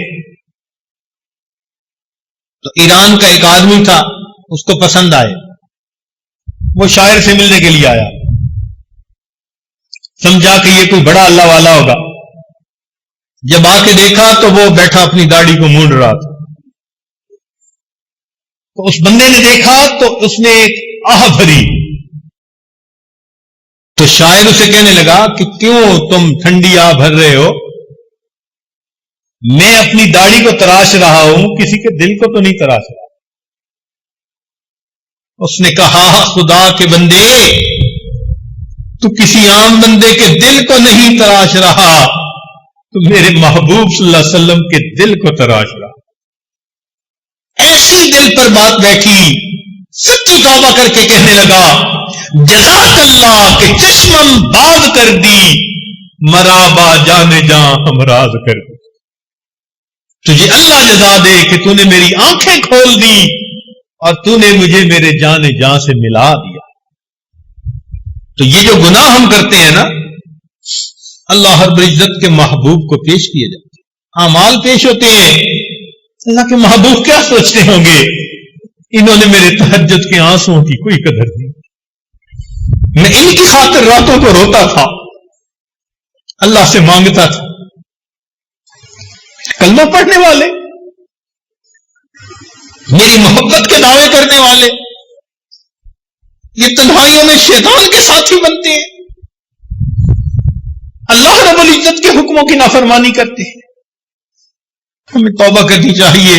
تو ایران کا ایک آدمی تھا، اس کو پسند آئے. وہ شاعر سے ملنے کے لیے آیا، سمجھا کہ یہ کوئی بڑا اللہ والا ہوگا. جب آ کے دیکھا تو وہ بیٹھا اپنی داڑھی کو مونڈ رہا تھا. تو اس بندے نے دیکھا تو اس نے ایک آہ بھری. تو شاعر اسے کہنے لگا کہ کیوں تم ٹھنڈی آہ بھر رہے ہو؟ میں اپنی داڑھی کو تراش رہا ہوں، کسی کے دل کو تو نہیں تراش رہا. اس نے کہا خدا کے بندے، تو کسی عام بندے کے دل کو نہیں تراش رہا، تو میرے محبوب صلی اللہ علیہ وسلم کے دل کو تراش رہا. ایسی دل پر بات بیٹھی، سچی توبہ کر کے کہنے لگا جزاک اللہ کہ چشمم باز کر دی، مرابا جانے جاں ہمراز کر دی. تجھے اللہ جزا دے کہ تو نے میری آنکھیں کھول دی اور تو نے مجھے میرے جان جاں سے ملا دیا. تو یہ جو گناہ ہم کرتے ہیں نا، اللہ رب العزت کے محبوب کو پیش کیے جاتے ہیں، اعمال پیش ہوتے ہیں. اللہ کے محبوب کیا سوچتے ہوں گے، انہوں نے میرے تہجد کے آنسوؤں کی کوئی قدر نہیں. میں ان کی خاطر راتوں کو روتا تھا، اللہ سے مانگتا تھا. کلمہ پڑھنے والے، میری محبت کے دعوے کرنے والے، یہ تنہائیوں میں شیطان کے ساتھی بنتے ہیں، اللہ رب العزت کے حکموں کی نافرمانی کرتے ہیں۔ ہمیں توبہ کرنی چاہیے۔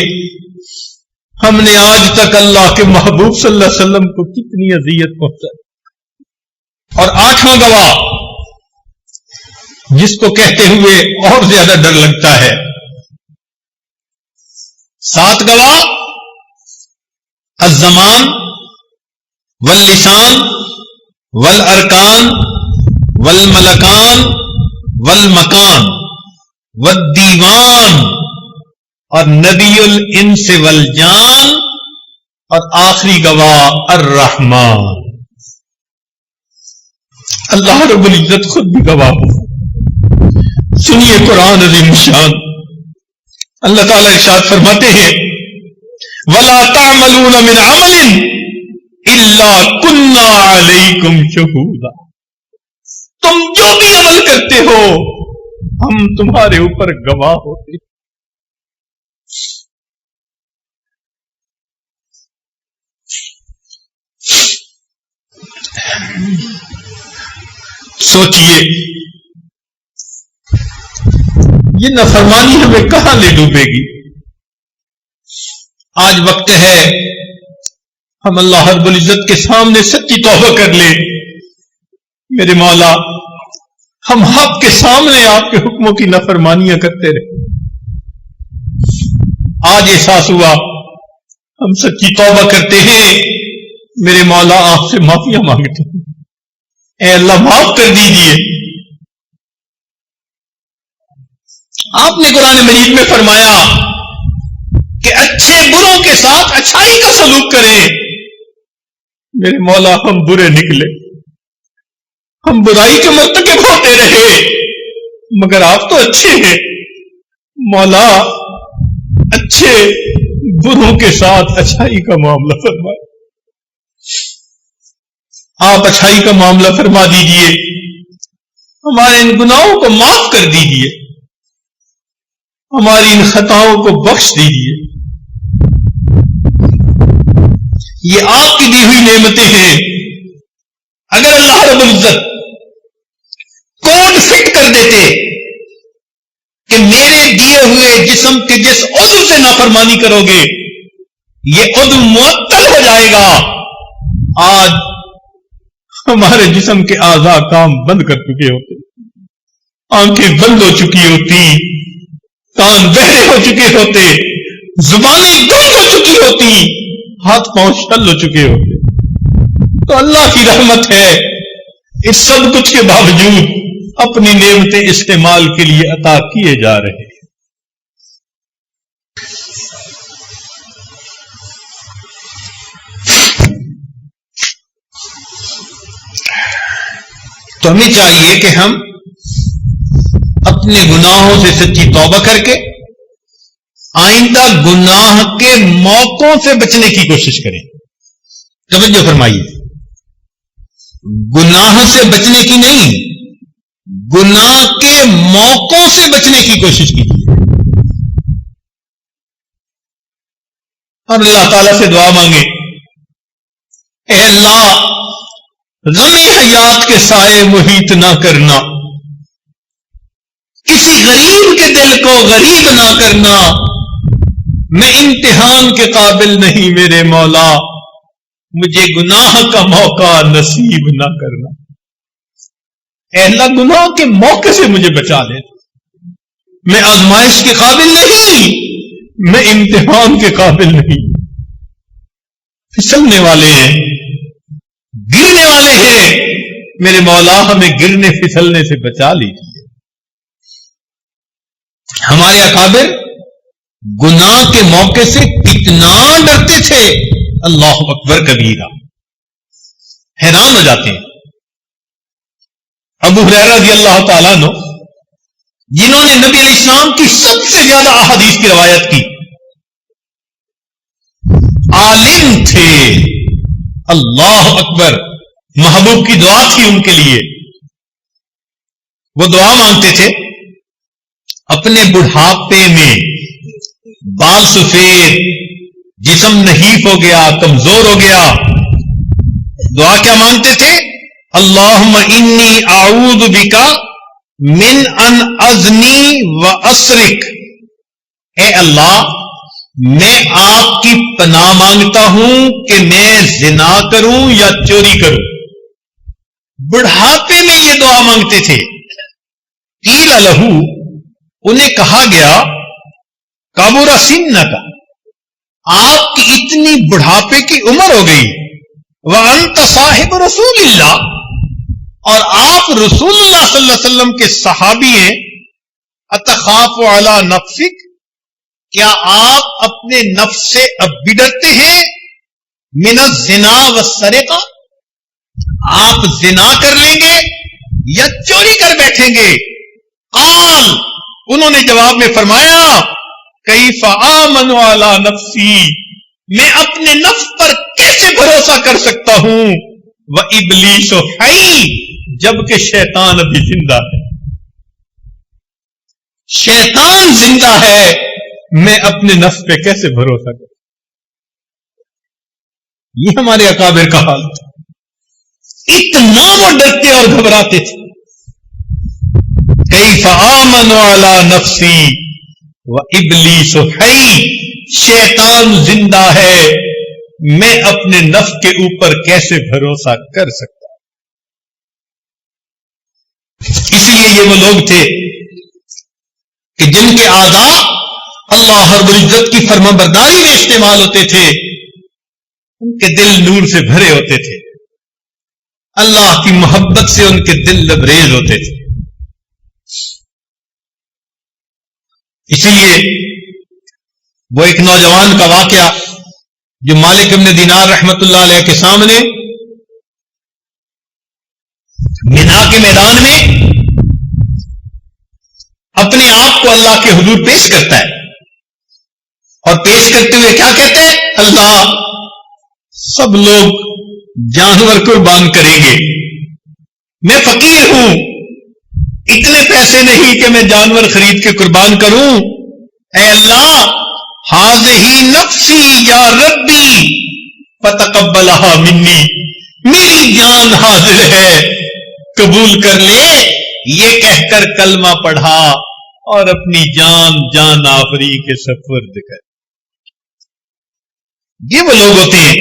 ہم نے آج تک اللہ کے محبوب صلی اللہ علیہ وسلم کو کتنی اذیت پہنچائی۔ اور آٹھواں گواہ جس کو کہتے ہوئے اور زیادہ ڈر لگتا ہے، سات گواہ الزمان واللسان والارکان والملکان والمکان والدیوان اور نبی الانس والجان، اور آخری گواہ الرحمن۔ اللہ رب العزت خود بھی گواہ ہو۔ سنیے قرآن عظیم الشان، اللہ تعالیٰ ارشاد فرماتے ہیں وَلَا تَعْمَلُونَ مِنْ عَمَلٍ إِلَّا كُنَّا عَلَيْكُمْ شُهُودًا، تم جو بھی عمل کرتے ہو ہم تمہارے اوپر گواہ ہوتے ہیں۔ سوچئے یہ نافرمانی ہمیں کہاں لے ڈوبے گی؟ آج وقت ہے ہم اللہ رب العزت کے سامنے سچی توبہ کر لیں۔ میرے مولا، ہم آپ کے سامنے آپ کے حکموں کی نافرمانیاں کرتے رہے، آج احساس ہوا ہم سچی توبہ کرتے ہیں۔ میرے مولا، آپ سے معافیاں مانگتے ہیں، اے اللہ معاف کر دیجئے۔ آپ نے قرآن مجید میں فرمایا کہ اچھے بروں کے ساتھ اچھائی کا سلوک کریں۔ میرے مولا، ہم برے نکلے، ہم برائی کے مرتکب ہوتے رہے، مگر آپ تو اچھے ہیں۔ مولا، اچھے بروں کے ساتھ اچھائی کا معاملہ فرمائے، آپ اچھائی کا معاملہ فرما دیجئے، ہمارے ان گناہوں کو معاف کر دیجئے، ہماری ان خطاؤں کو بخش دیجئے۔ یہ آپ کی دی ہوئی نعمتیں ہیں۔ اگر اللہ رب العزت کوڈ فٹ کر دیتے کہ میرے دیے ہوئے جسم کے جس عضو سے نافرمانی کرو گے یہ عضو معطل ہو جائے گا، آج ہمارے جسم کے اعضاء کام بند کر چکے ہوتے، آنکھیں بند ہو چکی ہوتی، کان بہرے ہو چکے ہوتے، زبانیں گنگ ہو چکی ہوتی، ہاتھ پاؤں شل ہو چکے ہوتے۔ تو اللہ کی رحمت ہے، اس سب کچھ کے باوجود اپنی نعمتیں استعمال کے لیے عطا کیے جا رہے ہیں۔ تو ہمیں چاہیے کہ ہم اپنے گناہوں سے سچی توبہ کر کے آئندہ گناہ کے موقعوں سے بچنے کی کوشش کریں۔ توجہ فرمائیے، گناہ سے بچنے کی نہیں، گناہ کے موقعوں سے بچنے کی کوشش کیجیے، اور اللہ تعالیٰ سے دعا مانگے، اے اللہ غم حیات کے سائے محیط نہ کرنا، کسی غریب کے دل کو غریب نہ کرنا، میں امتحان کے قابل نہیں میرے مولا، مجھے گناہ کا موقع نصیب نہ کرنا۔ اے اللہ گناہ کے موقع سے مجھے بچا لے، میں آزمائش کے قابل نہیں، میں امتحان کے قابل نہیں۔ پھسلنے والے ہیں، گرنے والے ہیں، میرے مولا ہمیں گرنے پھسلنے سے بچا لیجیے۔ ہمارے اکابر گناہ کے موقع سے کتنا ڈرتے تھے، اللہ اکبر کبیرہ، حیران ہو جاتے ہیں۔ ابو ہریرہ رضی اللہ تعالیٰ عنہ، جنہوں نے نبی علیہ السلام کی سب سے زیادہ احادیث کی روایت کی، عالم تھے، اللہ اکبر، محبوب کی دعا تھی ان کے لیے، وہ دعا مانگتے تھے اپنے بڑھاپے میں بال سفید، جسم نحیف ہو گیا، کمزور ہو گیا، دعا کیا مانگتے تھے؟ اللہم انی اعوذ بک من ان ازنی و اسرک، اے اللہ میں آپ کی پناہ مانگتا ہوں کہ میں زنا کروں یا چوری کروں۔ بڑھاپے میں یہ دعا مانگتے تھے۔ قیل لہو، انہیں کہا گیا کبر سنک، آپ کی اتنی بڑھاپے کی عمر ہو گئی، وانت صاحب رسول اللہ، اور آپ رسول اللہ صلی اللہ علیہ وسلم کے صحابی ہیں، اتخاف علی نفسک، کیا آپ اپنے نفس سے اب بھی ڈرتے ہیں؟ من الزنا والسرقہ، آپ زنا کر لیں گے یا چوری کر بیٹھیں گے؟ قال، انہوں نے جواب میں فرمایا کیف آمن علی نفسی، میں اپنے نفس پر کیسے بھروسہ کر سکتا ہوں؟ وابلیس حی، جبکہ شیطان ابھی زندہ ہے، شیطان زندہ ہے، میں اپنے نفس پہ کیسے بھروسہ کروں؟ یہ ہمارے اکابر کا حال تھا، اتنا وہ ڈرتے اور گھبراتے تھے۔ کیف آمن علی نفسی وابلیس حی، شیطان زندہ ہے، میں اپنے نفس کے اوپر کیسے بھروسہ کر سکتا؟ اسی لیے یہ وہ لوگ تھے کہ جن کے اعضاء اللہ رب العزت کی فرما برداری میں استعمال ہوتے تھے، ان کے دل نور سے بھرے ہوتے تھے، اللہ کی محبت سے ان کے دل لبریز ہوتے تھے۔ اسی لیے وہ ایک نوجوان کا واقعہ جو مالک ابن دینار رحمت اللہ علیہ کے سامنے مینا کے میدان میں اپنے آپ کو اللہ کے حضور پیش کرتا ہے، اور پیش کرتے ہوئے کیا کہتے ہیں؟ اللہ، سب لوگ جانور قربان کریں گے، میں فقیر ہوں، اتنے پیسے نہیں کہ میں جانور خرید کے قربان کروں، اے اللہ ہذہ نفسی یا ربی فتقبلھا منی، میری جان حاضر ہے، قبول کر لے، یہ کہہ کر کلمہ پڑھا اور اپنی جان آفری کے سپرد کر۔ یہ وہ لوگ ہوتے ہیں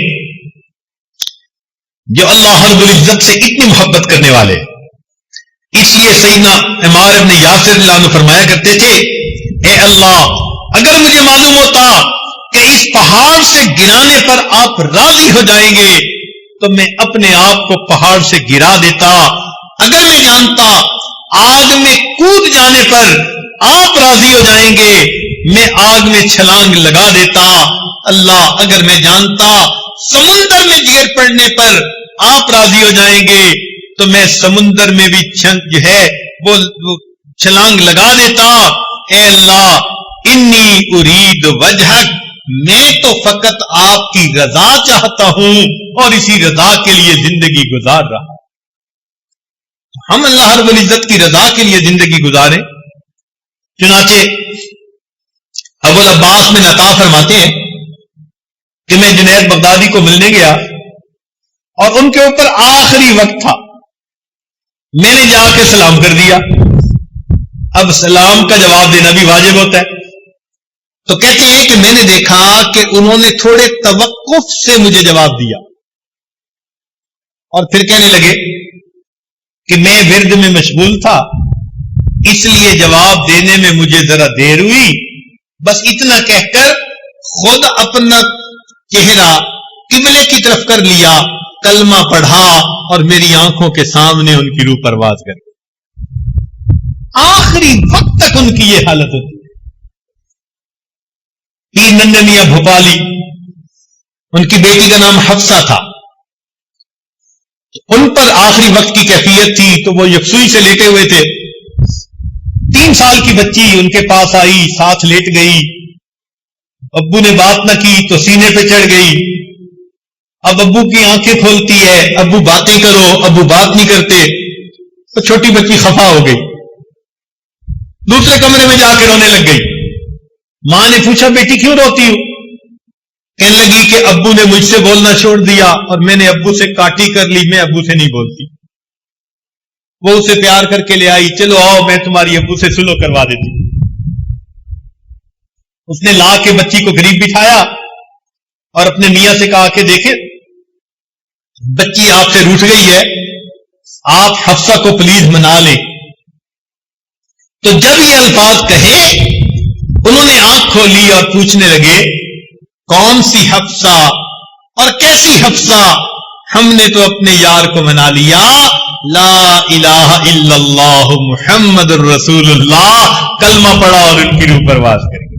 جو اللہ رب العزت سے اتنی محبت کرنے والے، اس لیے سیدنا عمار ابن یاسر اللہ عنہ فرمایا کرتے تھے، اے اللہ اگر مجھے معلوم ہوتا کہ اس پہاڑ سے گرانے پر آپ راضی ہو جائیں گے تو میں اپنے آپ کو پہاڑ سے گرا دیتا، اگر میں جانتا آگ میں کود جانے پر آپ راضی ہو جائیں گے میں آگ میں چھلانگ لگا دیتا، اللہ اگر میں جانتا سمندر میں گر پڑنے پر آپ راضی ہو جائیں گے تو میں سمندر میں بھی جو ہے وہ چھلانگ لگا دیتا۔ اے اللہ انی ارید وجہک، میں تو فقط آپ کی رضا چاہتا ہوں اور اسی رضا کے لیے زندگی گزار رہا۔ ہم اللہ رب العزت کی رضا کے لیے زندگی گزاریں۔ چنانچہ ابو العباس میں عطا فرماتے ہیں کہ میں جنید بغدادی کو ملنے گیا اور ان کے اوپر آخری وقت تھا، میں نے جا کے سلام کر دیا۔ اب سلام کا جواب دینا بھی واجب ہوتا ہے، تو کہتے ہیں کہ میں نے دیکھا کہ انہوں نے تھوڑے توقف سے مجھے جواب دیا اور پھر کہنے لگے کہ میں ورد میں مشغول تھا اس لیے جواب دینے میں مجھے ذرا دیر ہوئی، بس اتنا کہہ کر خود اپنا چہرہ قبلے کی طرف کر لیا، کلمہ پڑھا اور میری آنکھوں کے سامنے ان کی روح پرواز کر گئی۔ آخری وقت تک ان کی یہ حالت ہوتی ہے۔ پیر ننھے میاں بھوپالی، ان کی بیٹی کا نام حفصہ تھا، ان پر آخری وقت کی کیفیت تھی تو وہ یکسوئی سے لیٹے ہوئے تھے۔ 3 سال کی بچی ان کے پاس آئی، ساتھ لیٹ گئی، ابو نے بات نہ کی تو سینے پہ چڑھ گئی۔ اب ابو کی آنکھیں کھولتی ہے، ابو باتیں کرو، ابو بات نہیں کرتے، تو چھوٹی بچی خفا ہو گئی، دوسرے کمرے میں جا کے رونے لگ گئی۔ ماں نے پوچھا بیٹی کیوں روتی ہوں؟ کہنے لگی کہ ابو نے مجھ سے بولنا چھوڑ دیا اور میں نے ابو سے کاٹی کر لی، میں ابو سے نہیں بولتی۔ وہ اسے پیار کر کے لے آئی، چلو آؤ میں تمہاری ابو سے سلو کروا دیتی۔ اس نے لا کے بچی کو قریب بٹھایا اور اپنے میاں سے کہا کہ دیکھیں بچی آپ سے روٹھ گئی ہے، آپ حفصہ کو پلیز منا لیں۔ تو جب یہ الفاظ کہے انہوں نے آنکھ کھولی اور پوچھنے لگے کون سی حفصہ اور کیسی حفصہ؟ ہم نے تو اپنے یار کو منا لیا، لا الہ الا اللہ محمد الرسول اللہ، کلمہ پڑھا اور ان کی روح پرواز کریں گے۔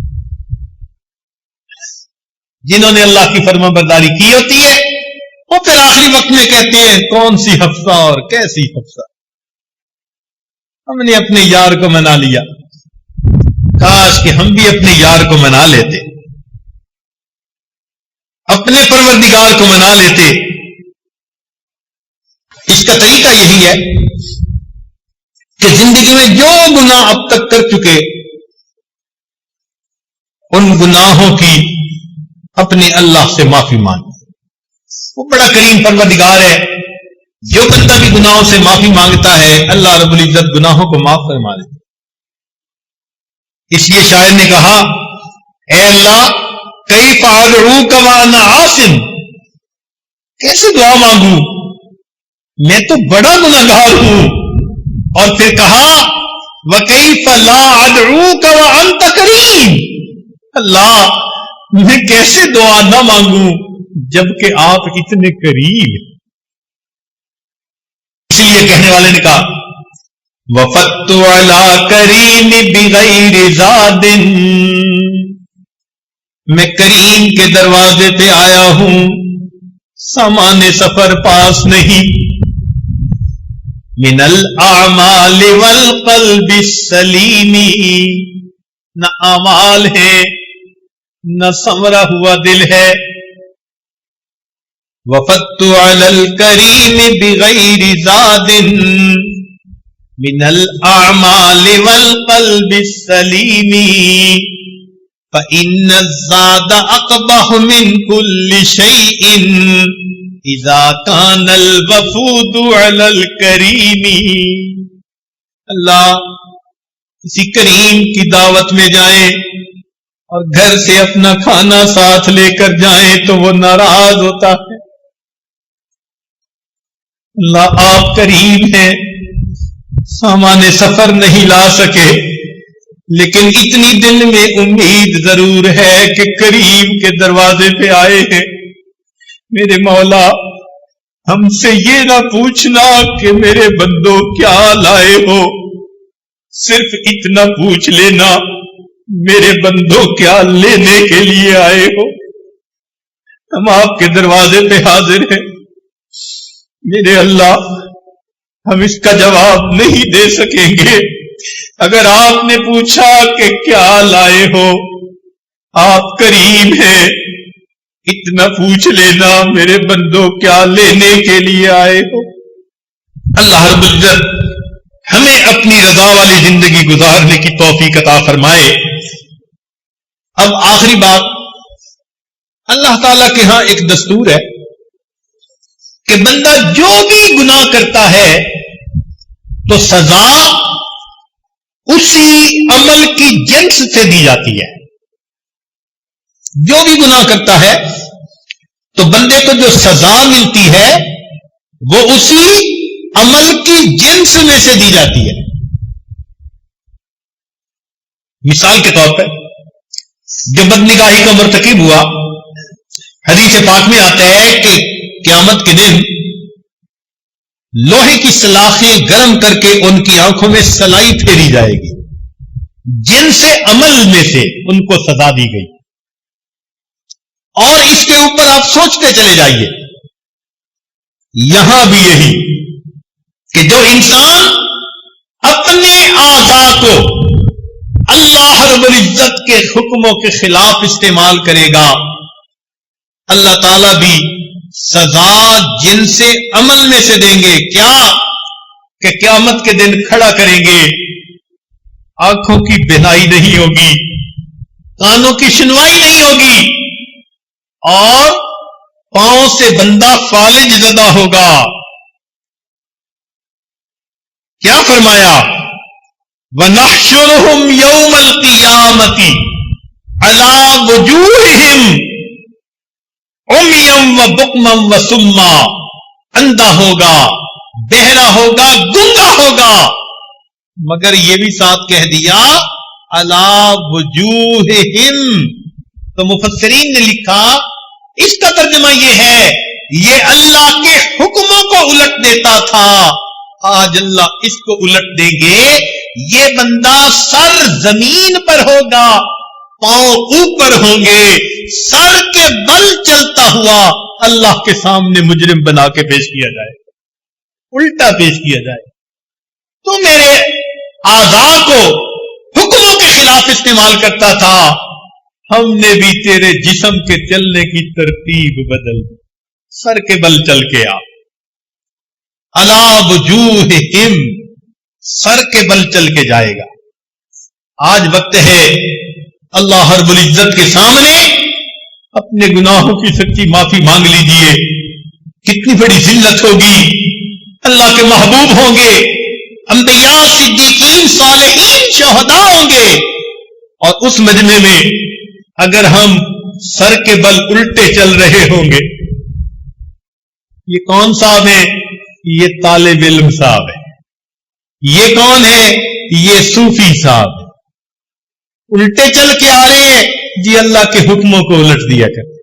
جنہوں نے اللہ کی فرما برداری کی ہوتی ہے وہ پھر آخری وقت میں کہتے ہیں کون سی حفصہ اور کیسی حفصہ، ہم نے اپنے یار کو منا لیا۔ کاش کہ ہم بھی اپنے یار کو منا لیتے، اپنے پروردگار کو منا لیتے۔ اس کا طریقہ یہی ہے کہ زندگی میں جو گناہ اب تک کر چکے ان گناہوں کی اپنے اللہ سے معافی مانگ، وہ بڑا کریم پروردگار ہے، جو بندہ بھی گناہوں سے معافی مانگتا ہے اللہ رب العزت گناہوں کو معاف فرما دیتا۔ اس لیے شاعر نے کہا اے اللہ کیف ادعوک وانا عاصم، کیسے دعا مانگوں میں تو بڑا گناہگار ہوں۔ اور پھر کہا وکیف لا ادعوک وانت کریم، اللہ میں کیسے دعا نہ مانگوں جبکہ آپ اتنے کریم۔ اس لیے کہنے والے نے کہا وفدت علی کریم بغیر زاد، میں کریم کے دروازے پہ آیا ہوں سامان سفر پاس نہیں۔ من الاعمال والقلب السلیم، نہ اعمال ہے نہ سمرا ہوا دل ہے۔ وفدت علی الکریم بغیر زاد من الاعمال والقلب السلیم، فإن الزاد أقبح من كل شيء إذا كان الوفود على الكريم۔ اللہ کسی کریم کی دعوت میں جائیں اور گھر سے اپنا کھانا ساتھ لے کر جائیں تو وہ ناراض ہوتا ہے۔ اللہ آپ کریم ہیں، سامان سفر نہیں لا سکے لیکن اتنی دل میں امید ضرور ہے کہ کریم کے دروازے پہ آئے ہیں۔ میرے مولا ہم سے یہ نہ پوچھنا کہ میرے بندوں کیا لائے ہو، صرف اتنا پوچھ لینا میرے بندوں کیا لینے کے لیے آئے ہو۔ ہم آپ کے دروازے پہ حاضر ہیں میرے اللہ، ہم اس کا جواب نہیں دے سکیں گے۔ اگر آپ نے پوچھا کہ کیا لائے ہو، آپ کریم ہیں، اتنا پوچھ لینا میرے بندوں کیا لینے کے لیے آئے ہو۔ اللہ رب العزت ہمیں اپنی رضا والی زندگی گزارنے کی توفیق عطا فرمائے۔ اب آخری بات، اللہ تعالیٰ کے ہاں ایک دستور ہے کہ بندہ جو بھی گناہ کرتا ہے تو سزا اسی عمل کی جنس سے دی جاتی ہے۔ جو بھی گناہ کرتا ہے تو بندے کو جو سزا ملتی ہے وہ اسی عمل کی جنس میں سے دی جاتی ہے۔ مثال کے طور پر جو بدنگاہی کا مرتکب ہوا، حدیث پاک میں آتا ہے کہ قیامت کے دن لوہے کی سلاخیں گرم کر کے ان کی آنکھوں میں سلائی پھیری جائے گی، جن سے عمل میں سے ان کو سزا دی گئی۔ اور اس کے اوپر آپ سوچتے چلے جائیے، یہاں بھی یہی کہ جو انسان اپنے اعضاء کو اللہ رب العزت کے حکموں کے خلاف استعمال کرے گا، اللہ تعالیٰ بھی سزا جن سے عمل میں سے دیں گے۔ کیا کہ قیامت کے دن کھڑا کریں گے، آنکھوں کی بینائی نہیں ہوگی، کانوں کی سنوائی نہیں ہوگی اور پاؤں سے بندہ فالج زدہ ہوگا. کیا فرمایا؟ وَنَحْشُرُهُمْ يَوْمَ الْقِيَامَةِ عَلَى وُجُوهِهِمْ عُمْيًا وَبُكْمًا وَصُمًّا. اندھا ہوگا، بہرا ہوگا، گنگا ہوگا، مگر یہ بھی ساتھ کہہ دیا عَلَى وُجُوهِهِمْ. تو مفسرین نے لکھا اس کا ترجمہ یہ ہے یہ اللہ کے حکموں کو الٹ دیتا تھا، آج اللہ اس کو الٹ دیں گے. یہ بندہ سر زمین پر ہوگا، پاؤں اوپر ہوں گے، سر کے بل چلتا ہوا اللہ کے سامنے مجرم بنا کے پیش کیا جائے، الٹا پیش کیا جائے. تو میرے اعضاء کو حکموں کے خلاف استعمال کرتا تھا، ہم نے بھی تیرے جسم کے چلنے کی ترتیب بدل دی، سر کے بل چل کے آ. عَلَى وُجُوهِهِمْ، سر کے بل چل کے جائے گا. آج وقت ہے اللہ رب العزت کے سامنے اپنے گناہوں کی سچی معافی مانگ لیجئے. کتنی بڑی ذلت ہوگی. اللہ کے محبوب ہوں گے، انبیاء، صدیقین، صالحین، شہداء ہوں گے، اور اس مجمع میں اگر ہم سر کے بل الٹے چل رہے ہوں گے. یہ کون صاحب ہے؟ یہ طالب علم صاحب ہے. یہ کون ہے؟ یہ صوفی صاحب ہے. الٹے چل کے آ رہے ہیں جی، اللہ کے حکموں کو الٹ دیا کرتے.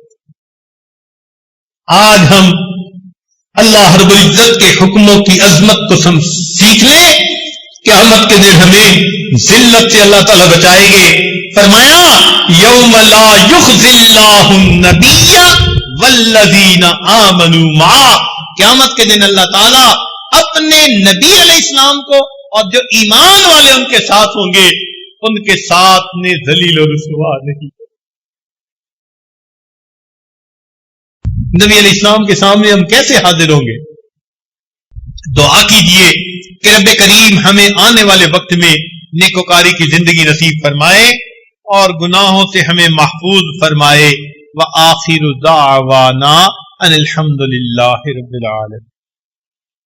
آج ہم اللہ رب العزت کے حکموں کی عظمت کو سیکھ لیں. قیامت کے دن ہمیں ذلت سے اللہ تعالیٰ بچائیں گے. فرمایا یوم لا یخزی اللہ النبی والذین آمنوا معہ. قیامت کے دن اللہ تعالیٰ اپنے نبی علیہ السلام کو اور جو ایمان والے ان کے ساتھ ہوں گے ان کے ساتھ نے ذلیل و رسوا نہیں. نبی علیہ السلام کے سامنے ہم کیسے حاضر ہوں گے؟ دعا کیجئے کہ رب کریم ہمیں آنے والے وقت میں نیکوکاری کی زندگی نصیب فرمائے اور گناہوں سے ہمیں محفوظ فرمائے. وآخر دعوانا ان الحمد للہ رب العالمین.